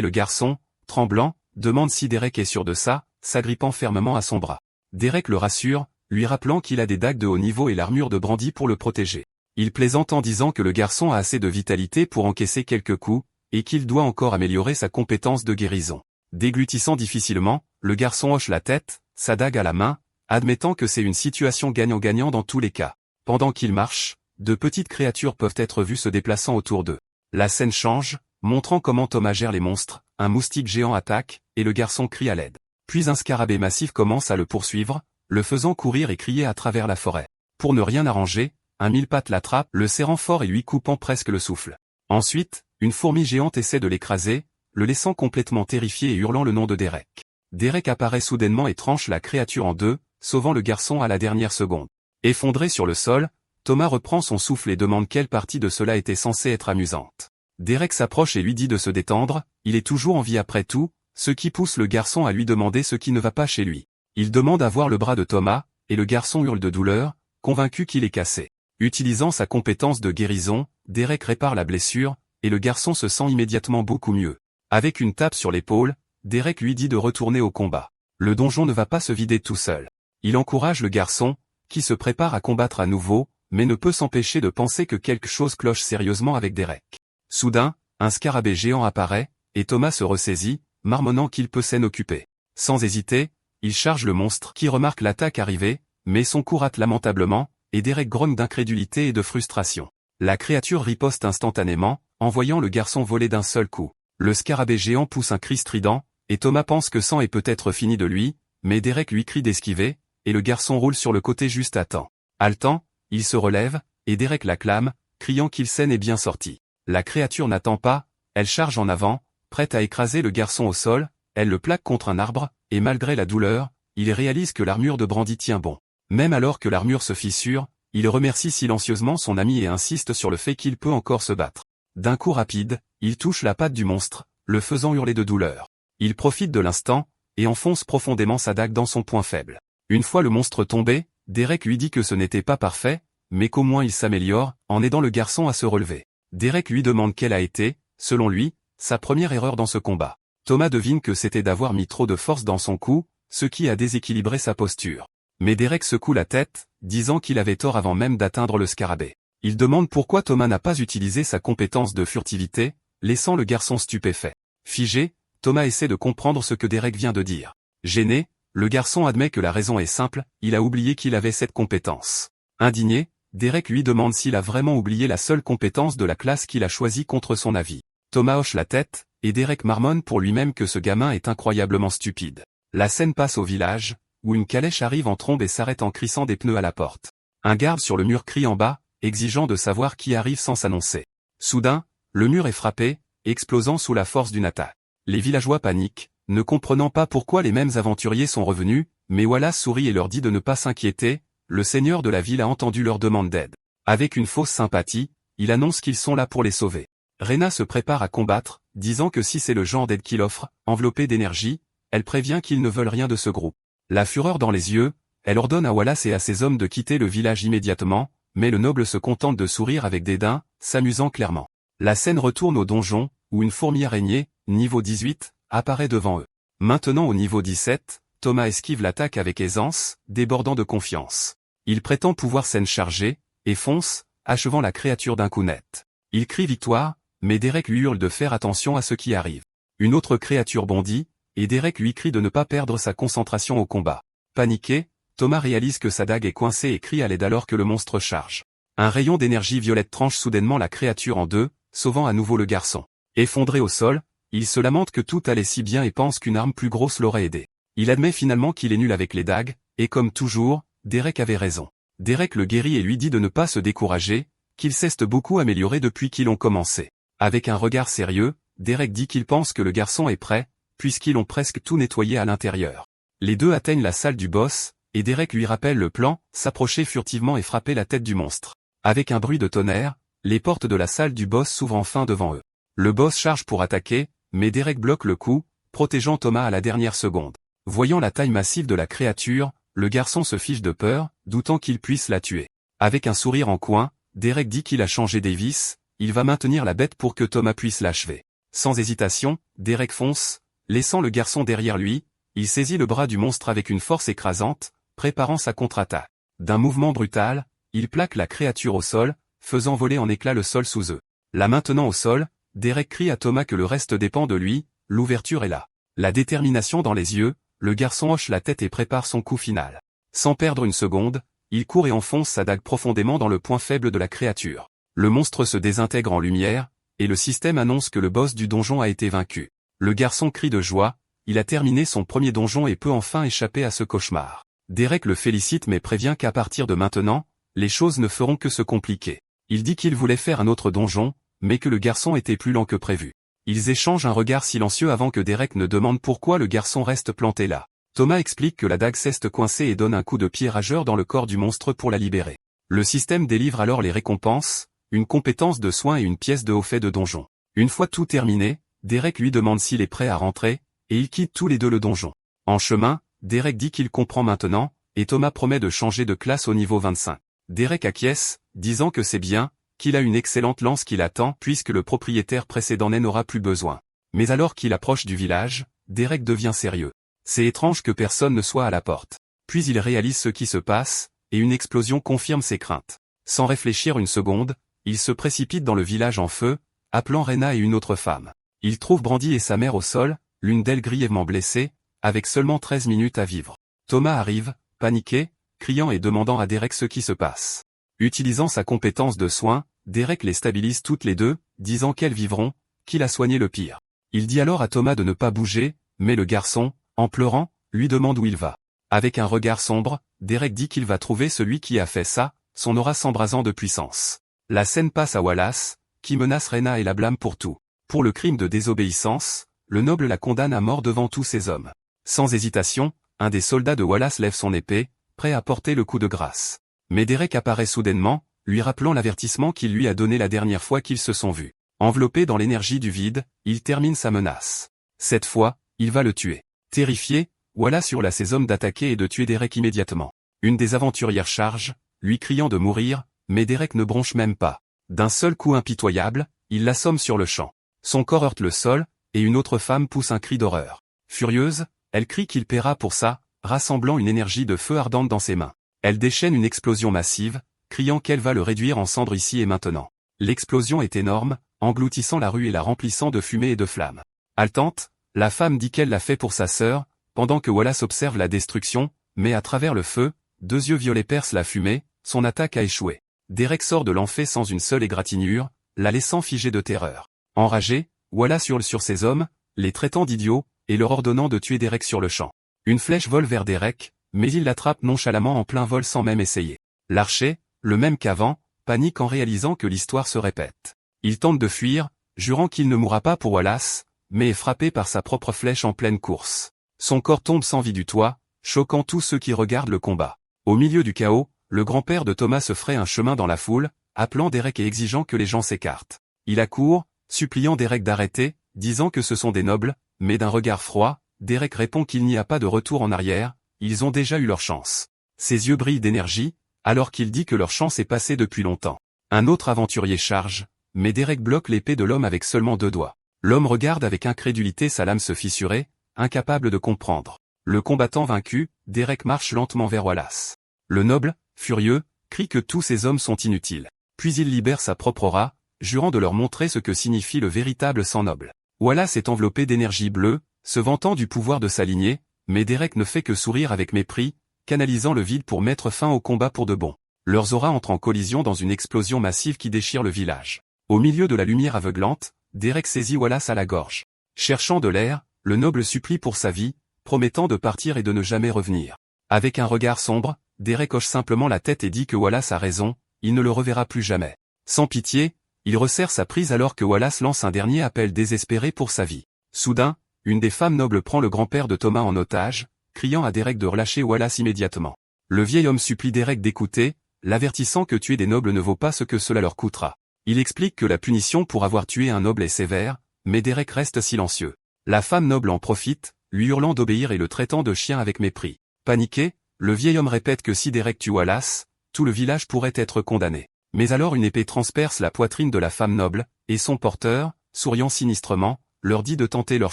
le garçon, tremblant, demande si Derek est sûr de ça, s'agrippant fermement à son bras. Derek le rassure, lui rappelant qu'il a des dagues de haut niveau et l'armure de Brandy pour le protéger. Il plaisante en disant que le garçon a assez de vitalité pour encaisser quelques coups, et qu'il doit encore améliorer sa compétence de guérison. Déglutissant difficilement, le garçon hoche la tête, sa dague à la main, admettant que c'est une situation gagnant-gagnant dans tous les cas. Pendant qu'il marche, de petites créatures peuvent être vues se déplaçant autour d'eux. La scène change, montrant comment Thomas gère les monstres, un moustique géant attaque, et le garçon crie à l'aide. Puis un scarabée massif commence à le poursuivre, le faisant courir et crier à travers la forêt. Pour ne rien arranger, un mille-pattes l'attrape, le serrant fort et lui coupant presque le souffle. Ensuite, une fourmi géante essaie de l'écraser, le laissant complètement terrifié et hurlant le nom de Derek. Derek apparaît soudainement et tranche la créature en deux, sauvant le garçon à la dernière seconde. Effondré sur le sol, Thomas reprend son souffle et demande quelle partie de cela était censée être amusante. Derek s'approche et lui dit de se détendre, il est toujours en vie après tout, ce qui pousse le garçon à lui demander ce qui ne va pas chez lui. Il demande à voir le bras de Thomas, et le garçon hurle de douleur, convaincu qu'il est cassé. Utilisant sa compétence de guérison, Derek répare la blessure, et le garçon se sent immédiatement beaucoup mieux. Avec une tape sur l'épaule, Derek lui dit de retourner au combat. Le donjon ne va pas se vider tout seul. Il encourage le garçon, qui se prépare à combattre à nouveau, mais ne peut s'empêcher de penser que quelque chose cloche sérieusement avec Derek. Soudain, un scarabée géant apparaît, et Thomas se ressaisit, marmonnant qu'il peut s'en occuper. Sans hésiter, il charge le monstre qui remarque l'attaque arriver, mais son coup rate lamentablement, et Derek grogne d'incrédulité et de frustration. La créature riposte instantanément, envoyant le garçon voler d'un seul coup. Le scarabée géant pousse un cri strident, et Thomas pense que c'en est peut-être fini de lui, mais Derek lui crie d'esquiver, et le garçon roule sur le côté juste à temps. Haletant, il se relève, et Derek l'acclame, criant qu'il s'en est bien sorti. La créature n'attend pas, elle charge en avant, prête à écraser le garçon au sol, elle le plaque contre un arbre, et malgré la douleur, il réalise que l'armure de Brandy tient bon. Même alors que l'armure se fissure, il remercie silencieusement son ami et insiste sur le fait qu'il peut encore se battre. D'un coup rapide, il touche la patte du monstre, le faisant hurler de douleur. Il profite de l'instant, et enfonce profondément sa dague dans son point faible. Une fois le monstre tombé, Derek lui dit que ce n'était pas parfait, mais qu'au moins il s'améliore, en aidant le garçon à se relever. Derek lui demande quelle a été, selon lui, sa première erreur dans ce combat. Thomas devine que c'était d'avoir mis trop de force dans son coup, ce qui a déséquilibré sa posture. Mais Derek secoue la tête, disant qu'il avait tort avant même d'atteindre le scarabée. Il demande pourquoi Thomas n'a pas utilisé sa compétence de furtivité, laissant le garçon stupéfait. Figé, Thomas essaie de comprendre ce que Derek vient de dire. Gêné, le garçon admet que la raison est simple, il a oublié qu'il avait cette compétence. Indigné, Derek lui demande s'il a vraiment oublié la seule compétence de la classe qu'il a choisie contre son avis. Thomas hoche la tête, et Derek marmonne pour lui-même que ce gamin est incroyablement stupide. La scène passe au village, où une calèche arrive en trombe et s'arrête en crissant des pneus à la porte. Un garde sur le mur crie en bas, exigeant de savoir qui arrive sans s'annoncer. Soudain, le mur est frappé, explosant sous la force d'une attaque. Les villageois paniquent, ne comprenant pas pourquoi les mêmes aventuriers sont revenus, mais Wallace sourit et leur dit de ne pas s'inquiéter, le seigneur de la ville a entendu leur demande d'aide. Avec une fausse sympathie, il annonce qu'ils sont là pour les sauver. Rena se prépare à combattre, disant que si c'est le genre d'aide qu'il offre, enveloppée d'énergie, elle prévient qu'ils ne veulent rien de ce groupe. La fureur dans les yeux, elle ordonne à Wallace et à ses hommes de quitter le village immédiatement, mais le noble se contente de sourire avec dédain, s'amusant clairement. La scène retourne au donjon, où une fourmi araignée, niveau 18, apparaît devant eux. Maintenant au niveau 17, Thomas esquive l'attaque avec aisance, débordant de confiance. Il prétend pouvoir s'en charger, et fonce, achevant la créature d'un coup net. Il crie victoire, mais Derek lui hurle de faire attention à ce qui arrive. Une autre créature bondit, et Derek lui crie de ne pas perdre sa concentration au combat. Paniqué, Thomas réalise que sa dague est coincée et crie à l'aide alors que le monstre charge. Un rayon d'énergie violette tranche soudainement la créature en deux, sauvant à nouveau le garçon. Effondré au sol, il se lamente que tout allait si bien et pense qu'une arme plus grosse l'aurait aidé. Il admet finalement qu'il est nul avec les dagues, et comme toujours, Derek avait raison. Derek le guérit et lui dit de ne pas se décourager, qu'il s'est beaucoup amélioré depuis qu'ils ont commencé. Avec un regard sérieux, Derek dit qu'il pense que le garçon est prêt, puisqu'ils ont presque tout nettoyé à l'intérieur. Les deux atteignent la salle du boss, et Derek lui rappelle le plan, s'approcher furtivement et frapper la tête du monstre. Avec un bruit de tonnerre, les portes de la salle du boss s'ouvrent enfin devant eux. Le boss charge pour attaquer, mais Derek bloque le coup, protégeant Thomas à la dernière seconde. Voyant la taille massive de la créature, le garçon se fiche de peur, doutant qu'il puisse la tuer. Avec un sourire en coin, Derek dit qu'il a changé Davis, il va maintenir la bête pour que Thomas puisse l'achever. Sans hésitation, Derek fonce, laissant le garçon derrière lui, il saisit le bras du monstre avec une force écrasante, préparant sa contre-attaque. D'un mouvement brutal, il plaque la créature au sol, faisant voler en éclats le sol sous eux. La maintenant au sol, Derek crie à Thomas que le reste dépend de lui, l'ouverture est là. La détermination dans les yeux, le garçon hoche la tête et prépare son coup final. Sans perdre une seconde, il court et enfonce sa dague profondément dans le point faible de la créature. Le monstre se désintègre en lumière, et le système annonce que le boss du donjon a été vaincu. Le garçon crie de joie, il a terminé son premier donjon et peut enfin échapper à ce cauchemar. Derek le félicite mais prévient qu'à partir de maintenant, les choses ne feront que se compliquer. Il dit qu'il voulait faire un autre donjon, mais que le garçon était plus lent que prévu. Ils échangent un regard silencieux avant que Derek ne demande pourquoi le garçon reste planté là. Thomas explique que la dague reste coincée et donne un coup de pied rageur dans le corps du monstre pour la libérer. Le système délivre alors les récompenses, une compétence de soin et une pièce de haut fait de donjon. Une fois tout terminé, Derek lui demande s'il est prêt à rentrer, et ils quittent tous les deux le donjon. En chemin, Derek dit qu'il comprend maintenant, et Thomas promet de changer de classe au niveau 25. Derek acquiesce, disant que c'est bien, qu'il a une excellente lance qui l'attend puisque le propriétaire précédent n'en aura plus besoin. Mais alors qu'il approche du village, Derek devient sérieux. C'est étrange que personne ne soit à la porte. Puis il réalise ce qui se passe, et une explosion confirme ses craintes. Sans réfléchir une seconde, il se précipite dans le village en feu, appelant Rena et une autre femme. Il trouve Brandy et sa mère au sol, l'une d'elles grièvement blessée, avec seulement 13 minutes à vivre. Thomas arrive, paniqué, criant et demandant à Derek ce qui se passe. Utilisant sa compétence de soin, Derek les stabilise toutes les deux, disant qu'elles vivront, qu'il a soigné le pire. Il dit alors à Thomas de ne pas bouger, mais le garçon, en pleurant, lui demande où il va. Avec un regard sombre, Derek dit qu'il va trouver celui qui a fait ça, son aura s'embrasant de puissance. La scène passe à Wallace, qui menace Rena et la blâme pour tout. Pour le crime de désobéissance, le noble la condamne à mort devant tous ses hommes. Sans hésitation, un des soldats de Wallace lève son épée, prêt à porter le coup de grâce. Mais Derek apparaît soudainement, lui rappelant l'avertissement qu'il lui a donné la dernière fois qu'ils se sont vus. Enveloppé dans l'énergie du vide, il termine sa menace. Cette fois, il va le tuer. Terrifié, Wallace hurle à ses hommes d'attaquer et de tuer Derek immédiatement. Une des aventurières charge, lui criant de mourir, mais Derek ne bronche même pas. D'un seul coup impitoyable, il l'assomme sur le champ. Son corps heurte le sol, et une autre femme pousse un cri d'horreur. Furieuse, elle crie qu'il paiera pour ça, rassemblant une énergie de feu ardente dans ses mains. Elle déchaîne une explosion massive, criant qu'elle va le réduire en cendres ici et maintenant. L'explosion est énorme, engloutissant la rue et la remplissant de fumée et de flammes. Haletante, la femme dit qu'elle l'a fait pour sa sœur, pendant que Wallace observe la destruction, mais à travers le feu, deux yeux violets percent la fumée, son attaque a échoué. Derek sort de l'enfer sans une seule égratignure, la laissant figée de terreur. Enragé, Wallace hurle sur ses hommes, les traitant d'idiots, et leur ordonnant de tuer Derek sur le champ. Une flèche vole vers Derek, mais il l'attrape nonchalamment en plein vol sans même essayer. L'archer, le même qu'avant, panique en réalisant que l'histoire se répète. Il tente de fuir, jurant qu'il ne mourra pas pour Wallace, mais est frappé par sa propre flèche en pleine course. Son corps tombe sans vie du toit, choquant tous ceux qui regardent le combat. Au milieu du chaos, le grand-père de Thomas se fraye un chemin dans la foule, appelant Derek et exigeant que les gens s'écartent. Il accourt, suppliant Derek d'arrêter, disant que ce sont des nobles, mais d'un regard froid, Derek répond qu'il n'y a pas de retour en arrière, ils ont déjà eu leur chance. Ses yeux brillent d'énergie, alors qu'il dit que leur chance est passée depuis longtemps. Un autre aventurier charge, mais Derek bloque l'épée de l'homme avec seulement 2 doigts. L'homme regarde avec incrédulité sa lame se fissurer, incapable de comprendre. Le combattant vaincu, Derek marche lentement vers Wallace. Le noble, furieux, crie que tous ces hommes sont inutiles. Puis il libère sa propre aura, jurant de leur montrer ce que signifie le véritable sang noble. Wallace est enveloppé d'énergie bleue, se vantant du pouvoir de sa lignée, mais Derek ne fait que sourire avec mépris, canalisant le vide pour mettre fin au combat pour de bon. Leurs auras entrent en collision dans une explosion massive qui déchire le village. Au milieu de la lumière aveuglante, Derek saisit Wallace à la gorge. Cherchant de l'air, le noble supplie pour sa vie, promettant de partir et de ne jamais revenir. Avec un regard sombre, Derek hoche simplement la tête et dit que Wallace a raison, il ne le reverra plus jamais. Sans pitié, il resserre sa prise alors que Wallace lance un dernier appel désespéré pour sa vie. Soudain, une des femmes nobles prend le grand-père de Thomas en otage, criant à Derek de relâcher Wallace immédiatement. Le vieil homme supplie Derek d'écouter, l'avertissant que tuer des nobles ne vaut pas ce que cela leur coûtera. Il explique que la punition pour avoir tué un noble est sévère, mais Derek reste silencieux. La femme noble en profite, lui hurlant d'obéir et le traitant de chien avec mépris. Paniqué, le vieil homme répète que si Derek tue Wallace, tout le village pourrait être condamné. Mais alors une épée transperce la poitrine de la femme noble, et son porteur, souriant sinistrement, leur dit de tenter leur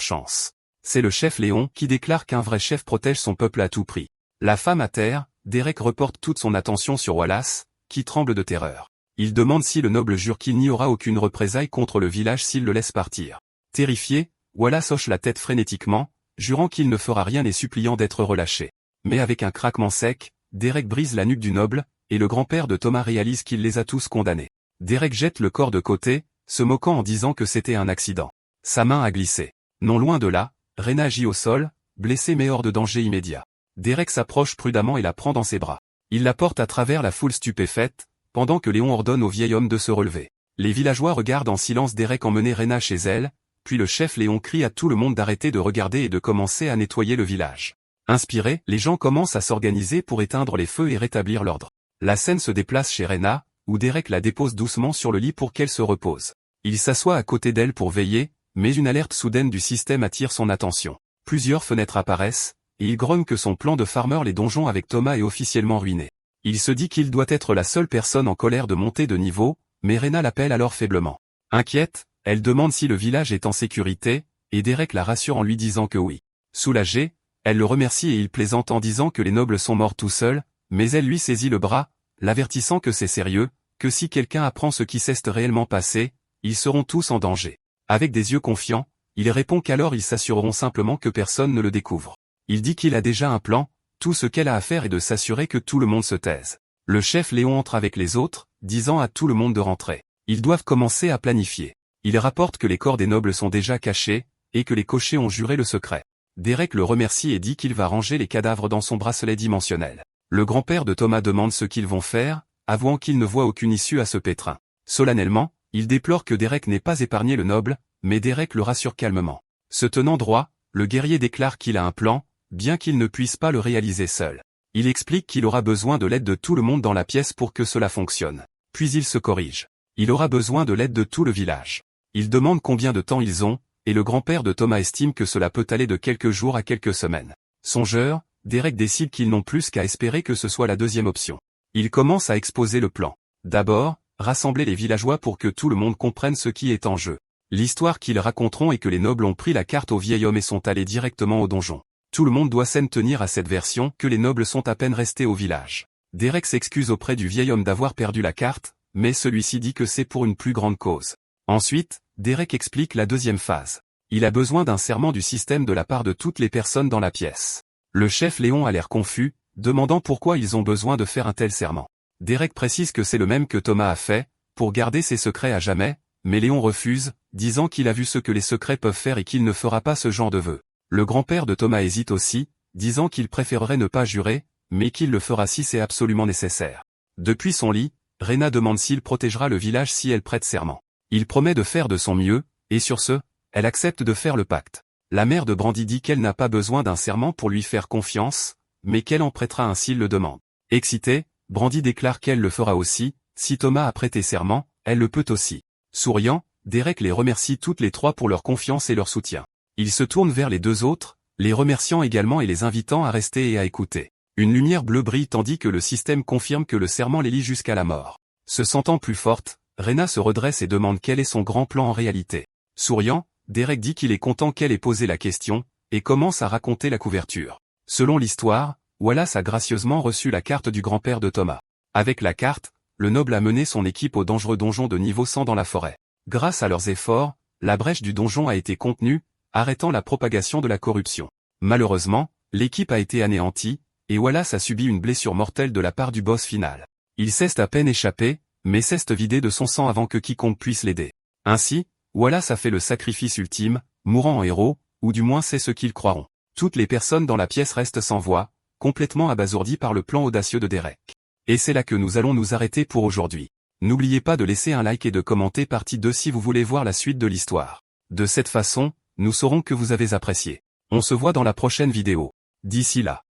chance. C'est le chef Léon qui déclare qu'un vrai chef protège son peuple à tout prix. La femme à terre, Derek reporte toute son attention sur Wallace, qui tremble de terreur. Il demande si le noble jure qu'il n'y aura aucune représaille contre le village s'il le laisse partir. Terrifié, Wallace hoche la tête frénétiquement, jurant qu'il ne fera rien et suppliant d'être relâché. Mais avec un craquement sec, Derek brise la nuque du noble, et le grand-père de Thomas réalise qu'il les a tous condamnés. Derek jette le corps de côté, se moquant en disant que c'était un accident. Sa main a glissé. Non loin de là, Rena gît au sol, blessée mais hors de danger immédiat. Derek s'approche prudemment et la prend dans ses bras. Il la porte à travers la foule stupéfaite, pendant que Léon ordonne au vieil homme de se relever. Les villageois regardent en silence Derek emmener Rena chez elle, puis le chef Léon crie à tout le monde d'arrêter de regarder et de commencer à nettoyer le village. Inspirés, les gens commencent à s'organiser pour éteindre les feux et rétablir l'ordre. La scène se déplace chez Rena, où Derek la dépose doucement sur le lit pour qu'elle se repose. Il s'assoit à côté d'elle pour veiller, mais une alerte soudaine du système attire son attention. Plusieurs fenêtres apparaissent, et il grogne que son plan de farmer les donjons avec Thomas est officiellement ruiné. Il se dit qu'il doit être la seule personne en colère de monter de niveau, mais Rena l'appelle alors faiblement. Inquiète, elle demande si le village est en sécurité, et Derek la rassure en lui disant que oui. Soulagée, elle le remercie et il plaisante en disant que les nobles sont morts tout seuls, mais elle lui saisit le bras, l'avertissant que c'est sérieux, que si quelqu'un apprend ce qui s'est réellement passé, ils seront tous en danger. Avec des yeux confiants, il répond qu'alors ils s'assureront simplement que personne ne le découvre. Il dit qu'il a déjà un plan, tout ce qu'elle a à faire est de s'assurer que tout le monde se taise. Le chef Léon entre avec les autres, disant à tout le monde de rentrer. Ils doivent commencer à planifier. Il rapporte que les corps des nobles sont déjà cachés, et que les cochers ont juré le secret. Derek le remercie et dit qu'il va ranger les cadavres dans son bracelet dimensionnel. Le grand-père de Thomas demande ce qu'ils vont faire, avouant qu'il ne voit aucune issue à ce pétrin. Solennellement, il déplore que Derek n'ait pas épargné le noble, mais Derek le rassure calmement. Se tenant droit, le guerrier déclare qu'il a un plan, bien qu'il ne puisse pas le réaliser seul. Il explique qu'il aura besoin de l'aide de tout le monde dans la pièce pour que cela fonctionne. Puis il se corrige. Il aura besoin de l'aide de tout le village. Il demande combien de temps ils ont, et le grand-père de Thomas estime que cela peut aller de quelques jours à quelques semaines. Songeur, Derek décide qu'ils n'ont plus qu'à espérer que ce soit la deuxième option. Il commence à exposer le plan. D'abord, rassembler les villageois pour que tout le monde comprenne ce qui est en jeu. L'histoire qu'ils raconteront est que les nobles ont pris la carte au vieil homme et sont allés directement au donjon. Tout le monde doit s'en tenir à cette version que les nobles sont à peine restés au village. Derek s'excuse auprès du vieil homme d'avoir perdu la carte, mais celui-ci dit que c'est pour une plus grande cause. Ensuite, Derek explique la deuxième phase. Il a besoin d'un serment du système de la part de toutes les personnes dans la pièce. Le chef Léon a l'air confus, demandant pourquoi ils ont besoin de faire un tel serment. Derek précise que c'est le même que Thomas a fait, pour garder ses secrets à jamais, mais Léon refuse, disant qu'il a vu ce que les secrets peuvent faire et qu'il ne fera pas ce genre de vœux. Le grand-père de Thomas hésite aussi, disant qu'il préférerait ne pas jurer, mais qu'il le fera si c'est absolument nécessaire. Depuis son lit, Rena demande s'il protégera le village si elle prête serment. Il promet de faire de son mieux, et sur ce, elle accepte de faire le pacte. La mère de Brandy dit qu'elle n'a pas besoin d'un serment pour lui faire confiance, mais qu'elle en prêtera un s'il le demande. Excitée, Brandy déclare qu'elle le fera aussi, si Thomas a prêté serment, elle le peut aussi. Souriant, Derek les remercie toutes les trois pour leur confiance et leur soutien. Il se tourne vers les deux autres, les remerciant également et les invitant à rester et à écouter. Une lumière bleue brille tandis que le système confirme que le serment les lie jusqu'à la mort. Se sentant plus forte, Rena se redresse et demande quel est son grand plan en réalité. Souriant, Derek dit qu'il est content qu'elle ait posé la question, et commence à raconter la couverture. Selon l'histoire, Wallace a gracieusement reçu la carte du grand-père de Thomas. Avec la carte, le noble a mené son équipe au dangereux donjon de niveau 100 dans la forêt. Grâce à leurs efforts, la brèche du donjon a été contenue, arrêtant la propagation de la corruption. Malheureusement, l'équipe a été anéantie, et Wallace a subi une blessure mortelle de la part du boss final. Il s'est à peine échappé, mais s'est vidé de son sang avant que quiconque puisse l'aider. Ainsi, Wallace a fait le sacrifice ultime, mourant en héros, ou du moins c'est ce qu'ils croiront. Toutes les personnes dans la pièce restent sans voix, complètement abasourdies par le plan audacieux de Derek. Et c'est là que nous allons nous arrêter pour aujourd'hui. N'oubliez pas de laisser un like et de commenter partie 2 si vous voulez voir la suite de l'histoire. De cette façon, nous saurons que vous avez apprécié. On se voit dans la prochaine vidéo. D'ici là.